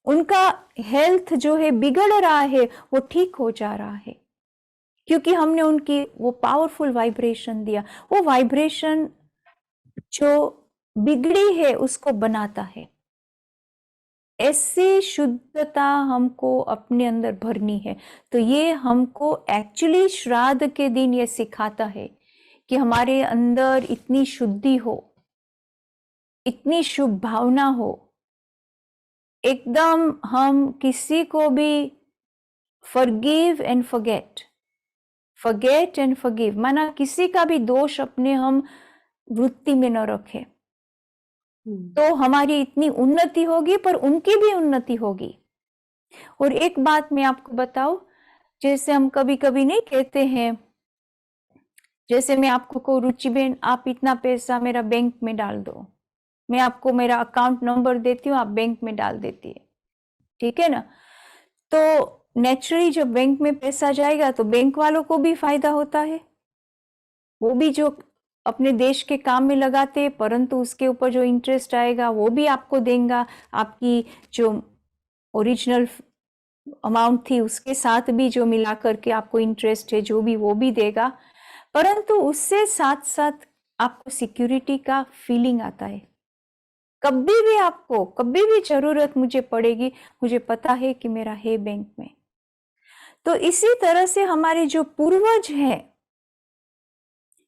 उनका हेल्थ जो है बिगड़ रहा है, वो ठीक हो जा रहा है, क्योंकि हमने उनकी वो पावरफुल वाइब्रेशन दिया। वो वाइब्रेशन जो बिगड़ी है उसको बनाता है। ऐसी शुद्धता हमको अपने अंदर भरनी है। तो ये हमको एक्चुअली श्राद्ध के दिन ये सिखाता है कि हमारे अंदर इतनी शुद्धि हो इतनी शुभ भावना हो, एकदम हम किसी को भी forgive and forget and forgive, माना किसी का भी दोष अपने हम वृत्ति में न रखें, तो हमारी इतनी उन्नति होगी, पर उनकी भी उन्नति होगी। और एक बात मैं आपको बताऊं, जैसे हम कभी कभी नहीं कहते हैं, जैसे मैं आपको कहूँ रुचि बहन आप इतना पैसा मेरा बैंक में डाल दो, मैं आपको मेरा अकाउंट नंबर देती हूँ, आप बैंक में डाल देती है, ठीक है ना। तो नेचुरली जब बैंक में पैसा जाएगा तो बैंक वालों को भी फायदा होता है, वो भी जो अपने देश के काम में लगाते हैं, परंतु उसके ऊपर जो इंटरेस्ट आएगा वो भी आपको देगा, आपकी जो ओरिजिनल अमाउंट थी उसके साथ भी जो मिला करके आपको इंटरेस्ट है जो भी वो भी देगा, परंतु उससे साथ साथ आपको सिक्योरिटी का फीलिंग आता है। कभी भी आपको कभी भी जरूरत मुझे पड़ेगी, मुझे पता है कि मेरा है बैंक में। तो इसी तरह से हमारे जो पूर्वज हैं,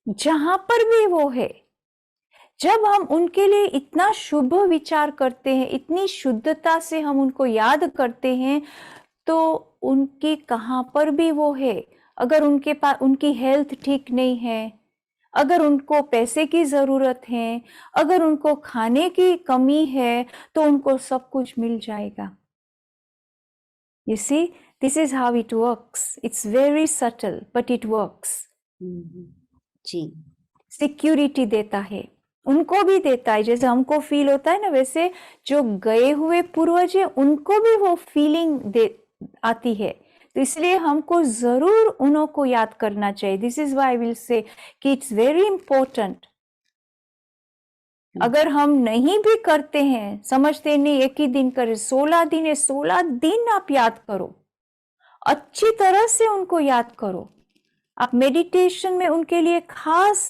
जहां पर भी वो है, जब हम उनके लिए इतना शुभ विचार करते हैं, इतनी शुद्धता से हम उनको याद करते हैं, तो उनकी कहां पर भी वो है। अगर उनके पास उनकी हेल्थ ठीक नहीं है, अगर उनको पैसे की जरूरत है, अगर उनको खाने की कमी है, तो उनको सब कुछ मिल जाएगा। You see, this is how it works. It's very subtle, but it works. जी, सिक्योरिटी देता है, उनको भी देता है, जैसे हमको फील होता है ना, वैसे जो गए हुए पूर्वज है उनको भी वो फीलिंग दे आती है। तो इसलिए हमको जरूर उन्हों को याद करना चाहिए। This is why I will say कि इट्स वेरी इंपॉर्टेंट। अगर हम नहीं भी करते हैं, समझते नहीं एक ही दिन करे, 16 दिन है, 16 दिन आप याद करो, अच्छी तरह से उनको याद करो। आप मेडिटेशन में उनके लिए खास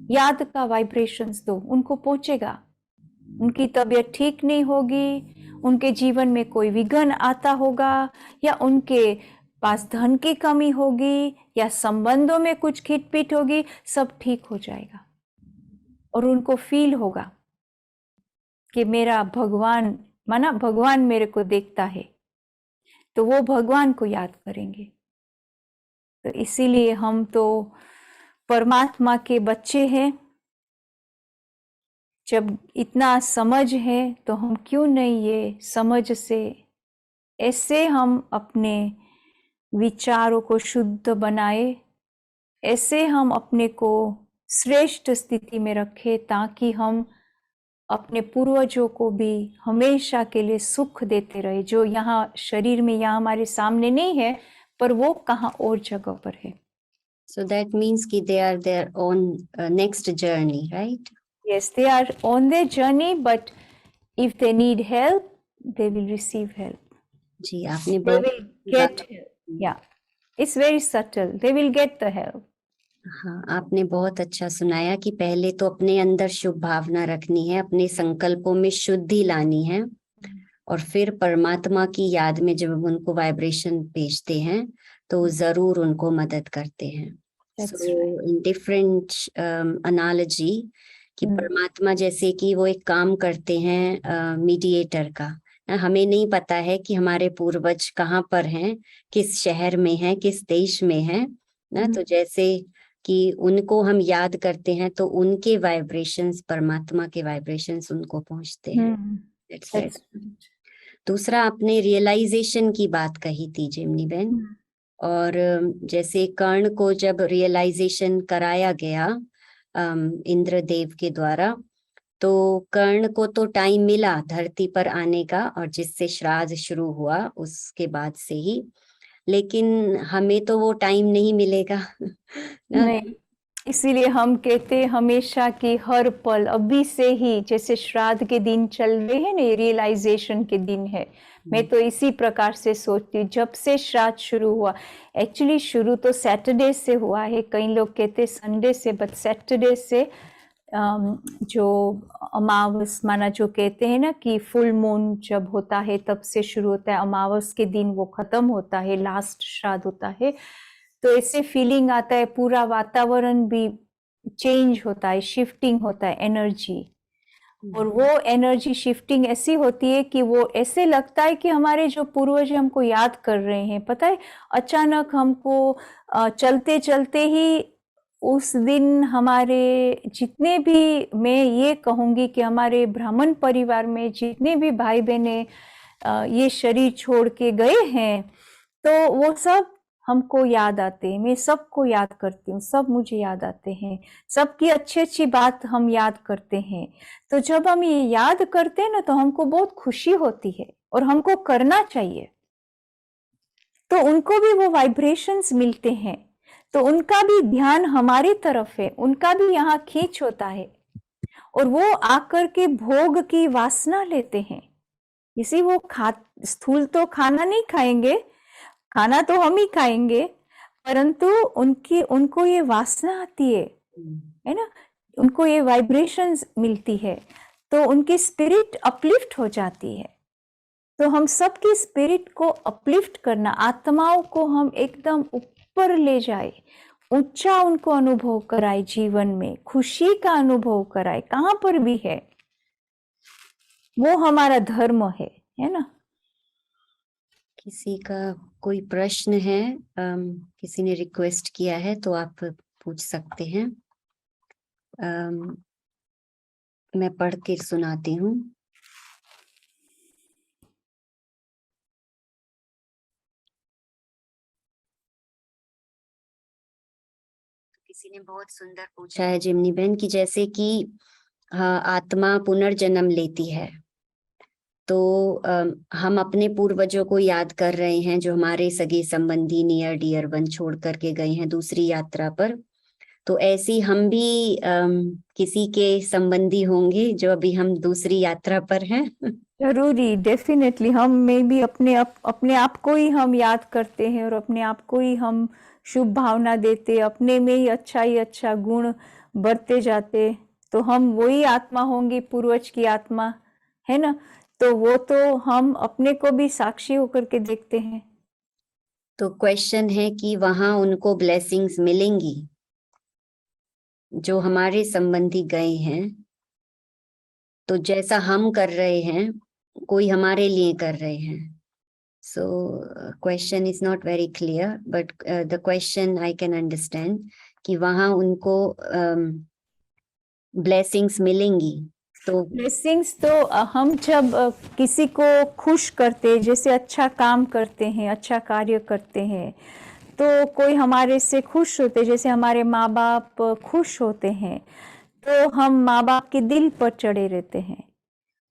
याद का वाइब्रेशंस दो, उनको पहुंचेगा। उनकी तबीयत ठीक नहीं होगी, उनके जीवन में कोई विघ्न आता होगा, या उनके पास धन की कमी होगी, या संबंधों में कुछ खिटपिट होगी, सब ठीक हो जाएगा। और उनको फील होगा कि मेरा भगवान, माना भगवान मेरे को देखता है, तो वो भगवान को याद करेंगे। तो इसीलिए हम तो परमात्मा के बच्चे हैं। जब इतना समझ है तो हम क्यों नहीं ये समझ से ऐसे हम अपने विचारों को शुद्ध बनाए, ऐसे हम अपने को श्रेष्ठ स्थिति में रखें, ताकि हम अपने पूर्वजों को भी हमेशा के लिए सुख देते रहे, जो यहाँ शरीर में यहाँ हमारे सामने नहीं है, पर वो कहाँ और जगह पर है। so that means कि they are their own next journey, right? Yes, they are on their journey, but if they need help, they will receive help. जी, आपने They बहुत will get help. Yeah, it's very subtle. They will get the help. हाँ, आपने बहुत अच्छा सुनाया कि पहले तो अपने अंदर शुभ भावना रखनी है, अपने संकल्पों में शुद्धि लानी है, और फिर परमात्मा की याद में जब उनको वाइब्रेशन भेजते हैं तो जरूर उनको मदद करते हैं। That's so in different analogy कि परमात्मा जैसे कि वो एक काम करते हैं मीडिएटर का। हमें नहीं पता है कि हमारे पूर्वज कहाँ पर हैं, किस शहर में हैं, किस देश में हैं ना, तो जैसे कि उनको हम याद करते हैं तो उनके वाइब्रेशंस, परमात्मा के वाइब्रेशंस उनको पहुंचते हैं। That's it. दूसरा, आपने रियलाइजेशन की बात कही थी जिमनी बहन, और जैसे कर्ण को जब रियलाइजेशन कराया गया इंद्रदेव के द्वारा, तो कर्ण को तो टाइम मिला धरती पर आने का, और जिससे श्राद्ध शुरू हुआ उसके बाद से ही, लेकिन हमें तो वो टाइम नहीं मिलेगा नहीं, इसीलिए हम कहते हैं हमेशा कि हर पल अभी से ही, जैसे श्राद्ध के दिन चल रहे हैं ना, ये रियलाइजेशन के दिन है। मैं तो इसी प्रकार से सोचती हूँ, जब से श्राद्ध शुरू हुआ, एक्चुअली शुरू तो सैटरडे से हुआ है, कई लोग कहते हैं संडे से, बट सैटरडे से जो अमावस माना, जो कहते हैं ना कि फुल मून जब होता है तब से शुरू होता है, अमावस के दिन वो खत्म होता है, लास्ट श्राद्ध होता है। तो ऐसे फीलिंग आता है, पूरा वातावरण भी चेंज होता है, शिफ्टिंग होता है, एनर्जी। और वो एनर्जी शिफ्टिंग ऐसी होती है कि वो ऐसे लगता है कि हमारे जो पूर्वज हमको याद कर रहे हैं। पता है, अचानक हमको चलते चलते ही उस दिन हमारे जितने भी, मैं ये कहूँगी कि हमारे ब्राह्मण परिवार में जितने भी भाई बहनें ये शरीर छोड़ के गए हैं, तो वो सब हमको याद आते हैं। मैं सबको याद करती हूँ, सब मुझे याद आते हैं, सबकी अच्छी अच्छी बात हम याद करते हैं। तो जब हम ये याद करते हैं ना, तो हमको बहुत खुशी होती है और हमको करना चाहिए। तो उनको भी वो वाइब्रेशंस मिलते हैं, तो उनका भी ध्यान हमारी तरफ है, उनका भी यहाँ खींच होता है और वो आकर के भोग की वासना लेते हैं। इसी वो स्थूल तो खाना नहीं खाएंगे, खाना तो हम ही खाएंगे, परंतु उनको ये वासना आती है ना, उनको ये वाइब्रेशंस मिलती है, तो उनकी स्पिरिट अपलिफ्ट हो जाती है। तो हम सबकी स्पिरिट को अपलिफ्ट करना, आत्माओं को हम एकदम ऊपर ले जाए, ऊंचा उनको अनुभव कराए, जीवन में खुशी का अनुभव कराए, कहाँ पर भी है, वो हमारा धर्म है ना। किसी का कोई प्रश्न है? किसी ने रिक्वेस्ट किया है तो आप पूछ सकते हैं। मैं पढ़ के सुनाती हूँ। किसी ने बहुत सुंदर पूछा है जिमनी बहन की, जैसे कि आत्मा पुनर्जन्म लेती है, तो हम अपने पूर्वजों को याद कर रहे हैं जो हमारे सगे संबंधी नियर डियर वन छोड़ करके गए हैं दूसरी यात्रा पर। तो ऐसी हम भी किसी के संबंधी होंगे जो अभी हम दूसरी यात्रा पर हैं। जरूरी, डेफिनेटली। हम में भी अपने आप को ही हम याद करते हैं और अपने आप को ही हम शुभ भावना देते, अपने में ही अच्छा गुण बढ़ते जाते, तो हम वही आत्मा होंगी, पूर्वज की आत्मा, है ना। तो वो तो हम अपने को भी साक्षी होकर के देखते हैं। तो क्वेश्चन है कि वहां उनको ब्लेसिंग्स मिलेंगी जो हमारे संबंधी गए हैं, तो जैसा हम कर रहे हैं कोई हमारे लिए कर रहे हैं। So question is not very clear, but the question I can understand कि वहां उनको ब्लेसिंग्स मिलेंगी। तो ब्लेसिंग्स तो हम जब किसी को खुश करते, जैसे अच्छा काम करते हैं, अच्छा कार्य करते हैं, तो कोई हमारे से खुश होते, जैसे हमारे माँ बाप खुश होते हैं, तो हम माँ बाप के दिल पर चढ़े रहते हैं।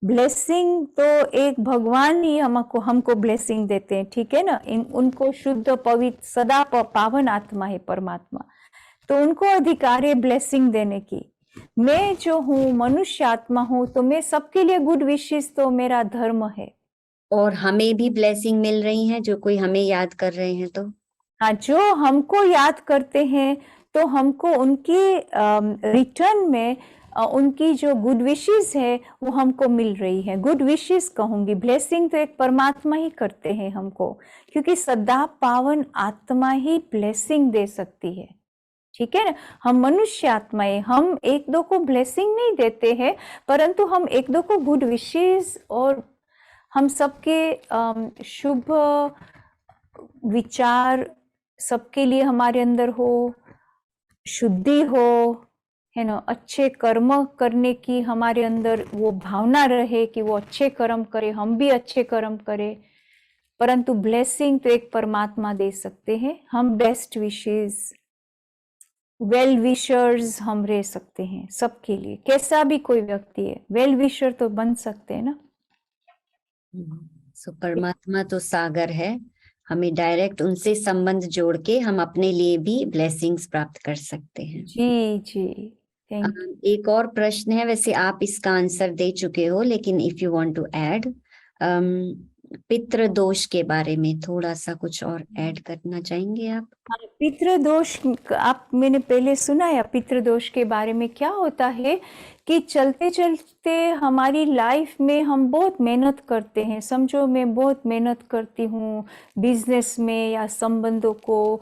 ब्लेसिंग तो एक भगवान ही हमको ब्लेसिंग देते हैं, ठीक है ना। उनको शुद्ध पवित्र सदा पावन आत्मा है परमात्मा, तो उनको अधिकार है ब्लेसिंग देने की। मैं जो हूँ मनुष्य आत्मा हूँ, तो मैं सबके लिए गुड विशेष, तो मेरा धर्म है। और हमें भी ब्लेसिंग मिल रही है जो कोई हमें याद कर रहे हैं। तो हाँ, जो हमको याद करते हैं, तो हमको उनकी रिटर्न में उनकी जो गुड विशेस है वो हमको मिल रही है। गुड विशेस कहूंगी, ब्लेसिंग तो एक परमात्मा ही करते हैं हमको, क्योंकि सदा पावन आत्मा ही ब्लेसिंग दे सकती है, ठीक है ना। हम मनुष्य आत्माएं, हम एक दो को ब्लेसिंग नहीं देते हैं, परंतु हम एक दो को गुड विशेस और हम सबके शुभ विचार सबके लिए हमारे अंदर हो, शुद्धि हो, है ना, अच्छे कर्म करने की हमारे अंदर वो भावना रहे कि वो अच्छे कर्म करे, हम भी अच्छे कर्म करें। परंतु ब्लेसिंग तो एक परमात्मा दे सकते हैं। हम बेस्ट विशेस, वेल विशर्स हम रह सकते हैं सबके लिए, कैसा भी कोई व्यक्ति है, वेल विशर तो बन सकते हैं ना। सो परमात्मा तो सागर है, हमें डायरेक्ट उनसे संबंध जोड़ के हम अपने लिए भी ब्लेसिंग्स प्राप्त कर सकते हैं। जी जी, थैंक यू। एक और प्रश्न है, वैसे आप इसका आंसर दे चुके हो, लेकिन if you want to add, पितृ दोष के बारे में थोड़ा सा कुछ और ऐड करना चाहेंगे आप? हाँ, पितृदोष, आप मैंने पहले सुना है पितृदोष के बारे में। क्या होता है कि चलते चलते हमारी लाइफ में हम बहुत मेहनत करते हैं, समझो मैं बहुत मेहनत करती हूँ बिजनेस में या संबंधों को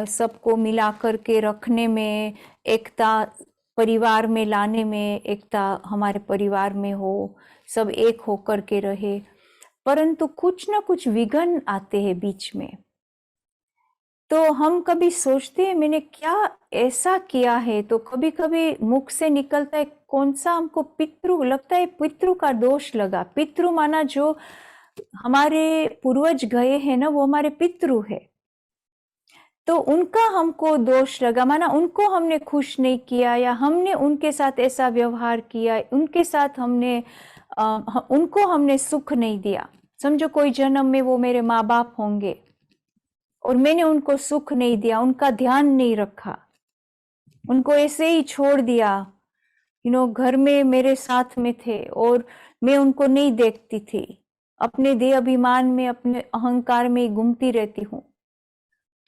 सबको मिला करके रखने में, एकता परिवार में लाने में, एकता हमारे परिवार में हो, सब एक होकर के रहे, परंतु कुछ ना कुछ विघ्न आते हैं बीच में। तो हम कभी सोचते हैं मैंने क्या ऐसा किया है, तो कभी कभी मुख से निकलता है कौन सा हमको पितृ लगता है, पितृ का दोष लगा। पितृ माना जो हमारे पूर्वज गए हैं ना, वो हमारे पितृ है, तो उनका हमको दोष लगा, माना उनको हमने खुश नहीं किया, या हमने उनके साथ ऐसा व्यवहार किया, उनके साथ उनको हमने सुख नहीं दिया। समझो कोई जन्म में वो मेरे माँ बाप होंगे और मैंने उनको सुख नहीं दिया, उनका ध्यान नहीं रखा, उनको ऐसे ही छोड़ दिया। घर में मेरे साथ में थे और मैं उनको नहीं देखती थी, अपने देह अभिमान में, अपने अहंकार में घूमती रहती हूँ।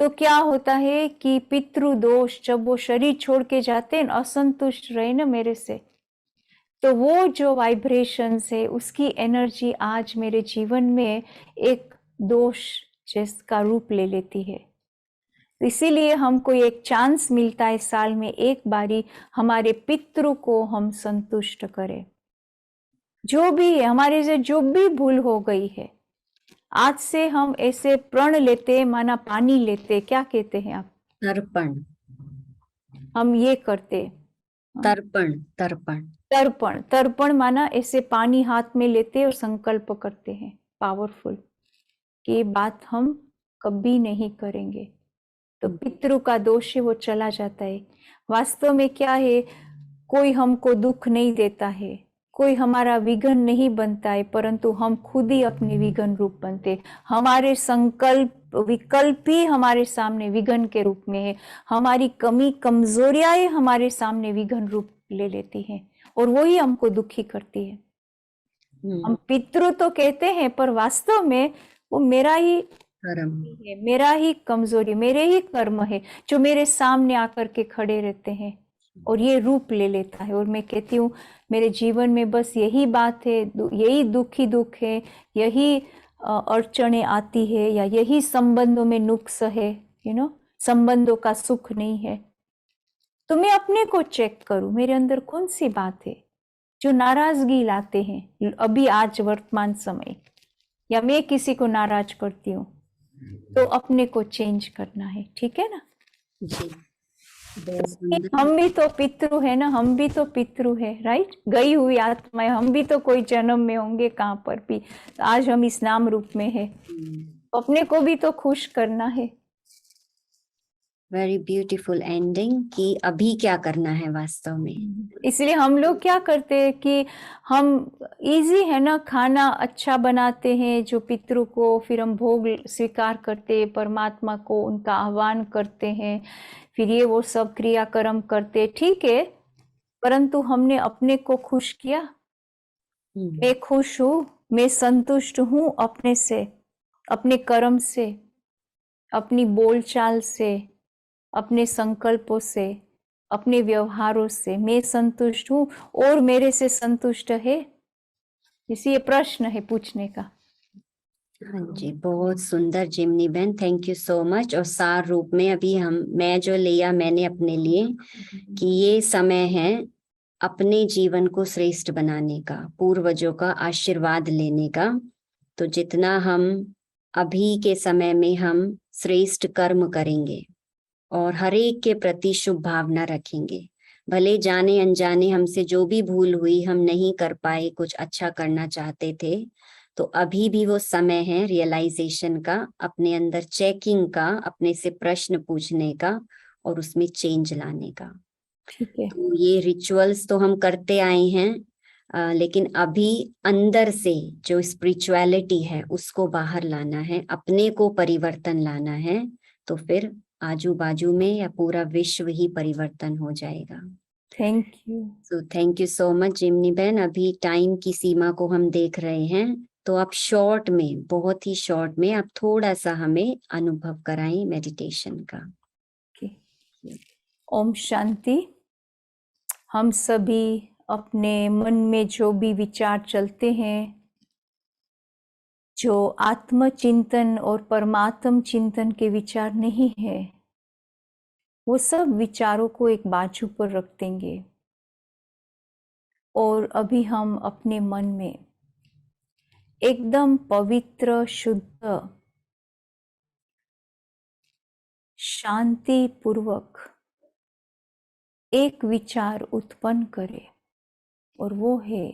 तो क्या होता है कि पितृ दोष, जब वो शरीर छोड़ के जाते हैं, असंतुष्ट रहे ना मेरे से, तो वो जो वाइब्रेशंस है, उसकी एनर्जी आज मेरे जीवन में एक दोष जिसका रूप ले लेती है। इसीलिए हमको एक चांस मिलता है साल में एक बारी, हमारे पितृ को हम संतुष्ट करें। जो भी है हमारे से, जो भी भूल हो गई है, आज से हम ऐसे प्रण लेते, माना पानी लेते, क्या कहते हैं आप? तर्पण। हम ये करते, तर्पण। तर्पण। तर्पण। तर्पण माना ऐसे पानी हाथ में लेते और संकल्प करते हैं पावरफुल कि ये बात हम कभी नहीं करेंगे। तो पितृ का दोष है वो चला जाता है। वास्तव में क्या है, कोई हमको दुख नहीं देता है, कोई हमारा विघ्न नहीं बनता है, परंतु हम खुद ही अपने विघ्न रूप बनते। हमारे संकल्प विकल्प ही हमारे सामने विघ्न के रूप में है, हमारी कमी कमजोरियां हमारे सामने विघ्न रूप ले लेती हैं और वही हमको दुखी करती है। हम पितृ तो कहते हैं, पर वास्तव में वो मेरा ही कर्म है, मेरा ही कमजोरी, मेरे ही कर्म है जो मेरे सामने आकर के खड़े रहते हैं और ये रूप ले लेता है। और मैं कहती हूँ मेरे जीवन में बस यही बात है, यही दुख ही दुख है, यही अड़चने आती है, या यही संबंधों में नुक्स है, संबंधों का सुख नहीं है। तो मैं अपने को चेक करूं, मेरे अंदर कौन सी बात है जो नाराजगी लाते हैं अभी आज वर्तमान समय, या मैं किसी को नाराज करती हूँ, तो अपने को चेंज करना है। ठीक है ना जी, बहुत सुंदर। हम भी तो पितृ है ना, हम भी तो पितृ है, राइट? गई हुई आत्माएं, हम भी तो कोई जन्म में होंगे कहाँ पर भी, तो आज हम इस नाम रूप में है, अपने को भी तो खुश करना है। वेरी ब्यूटीफुल एंडिंग कि अभी क्या करना है वास्तव में। इसलिए हम लोग क्या करते हैं कि हम इजी है ना, खाना अच्छा बनाते हैं जो पितृ को, फिर हम भोग स्वीकार करते हैं, परमात्मा को उनका आह्वान करते हैं, फिर ये वो सब क्रियाकर्म करते, ठीक है, परंतु हमने अपने को खुश किया? मैं खुश हूँ, मैं संतुष्ट हूँ अपने से, अपने कर्म से, अपनी बोलचाल से, अपने संकल्पों से, अपने व्यवहारों से मैं संतुष्ट हूँ और मेरे से संतुष्ट है? इसी ये प्रश्न है पूछने का। हाँ जी, बहुत सुंदर जिमनी बहन, थैंक यू सो मच। और सार रूप में अभी मैं जो लिया मैंने अपने लिए कि ये समय है अपने जीवन को श्रेष्ठ बनाने का, पूर्वजों का आशीर्वाद लेने का। तो जितना हम अभी के समय में हम श्रेष्ठ कर्म करेंगे और हर एक के प्रति शुभ भावना रखेंगे, भले जाने अनजाने हमसे जो भी भूल हुई, हम नहीं कर पाए, कुछ अच्छा करना चाहते थे, तो अभी भी वो समय है रियलाइजेशन का, अपने अंदर चेकिंग का, अपने से प्रश्न पूछने का और उसमें चेंज लाने का। ठीक है। तो ये रिचुअल्स तो हम करते आए हैं, लेकिन अभी अंदर से जो स्पिरिचुअलिटी है उसको बाहर लाना है, अपने को परिवर्तन लाना है, तो फिर आजू बाजू में या पूरा विश्व ही परिवर्तन हो जाएगा। Thank you. So thank you so much जिमनी बहन। अभी टाइम की सीमा को हम देख रहे हैं, तो आप शॉर्ट में, बहुत ही शॉर्ट में आप थोड़ा सा हमें अनुभव कराएं मेडिटेशन का। ओम शांति। हम सभी अपने मन में जो भी विचार चलते हैं, जो आत्मचिंतन और परमात्म चिंतन के विचार नहीं है, वो सब विचारों को एक बाजू पर रख देंगे और अभी हम अपने मन में एकदम पवित्र, शुद्ध, शांति पूर्वक एक विचार उत्पन्न करें, और वो है,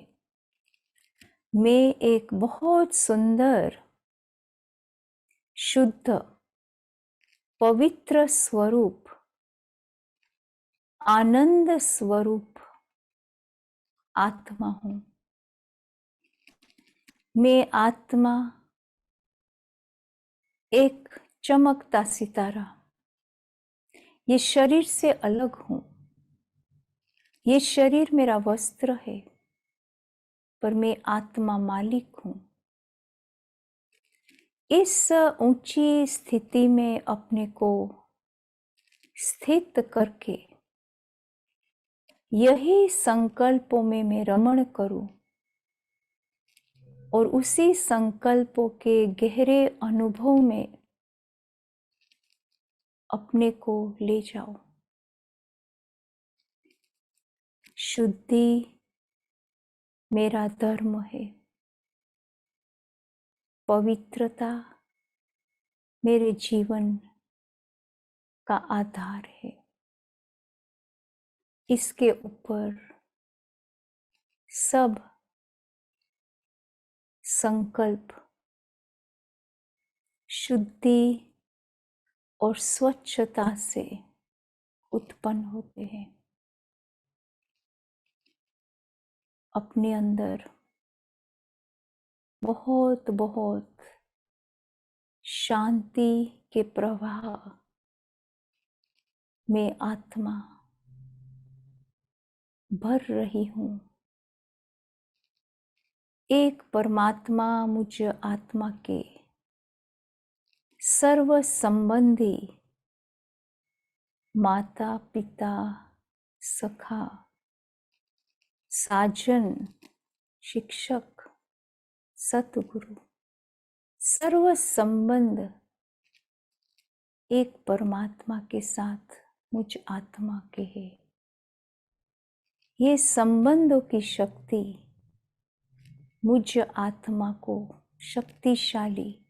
मैं एक बहुत सुंदर, शुद्ध, पवित्र स्वरूप, आनंद स्वरूप आत्मा हूं। मैं आत्मा एक चमकता सितारा, ये शरीर से अलग हूं। ये शरीर मेरा वस्त्र है, पर मैं आत्मा मालिक हूं। इस ऊंची स्थिति में अपने को स्थित करके यही संकल्पों में मैं रमण करूं, और उसी संकल्पों के गहरे अनुभव में अपने को ले जाओ। शुद्धि मेरा धर्म है, पवित्रता मेरे जीवन का आधार है। इसके ऊपर सब संकल्प शुद्धि और स्वच्छता से उत्पन्न होते हैं। अपने अंदर बहुत बहुत शांति के प्रवाह में आत्मा भर रही हूं। एक परमात्मा मुझ आत्मा के सर्व संबंधी माता, पिता, सखा, साजन, शिक्षक, सतगुरु, सर्व संबंध एक परमात्मा के साथ मुझ आत्मा के है। ये संबंधों की शक्ति मुझ आत्मा को शक्तिशाली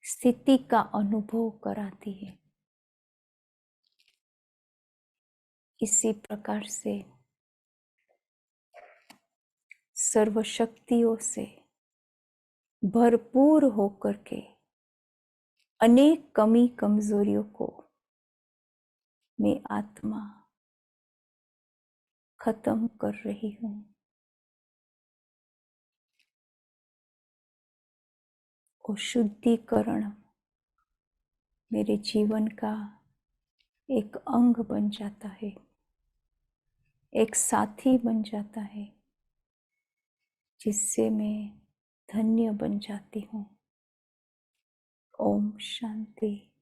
स्थिति का अनुभव कराती है। इसी प्रकार से सर्वशक्तियों से भरपूर होकर के अनेक कमी कमजोरियों को मैं आत्मा खत्म कर रही हूं। और शुद्धिकरण मेरे जीवन का एक अंग बन जाता है, एक साथी बन जाता है, जिससे मैं धन्य बन जाती हूँ। ओम शांति।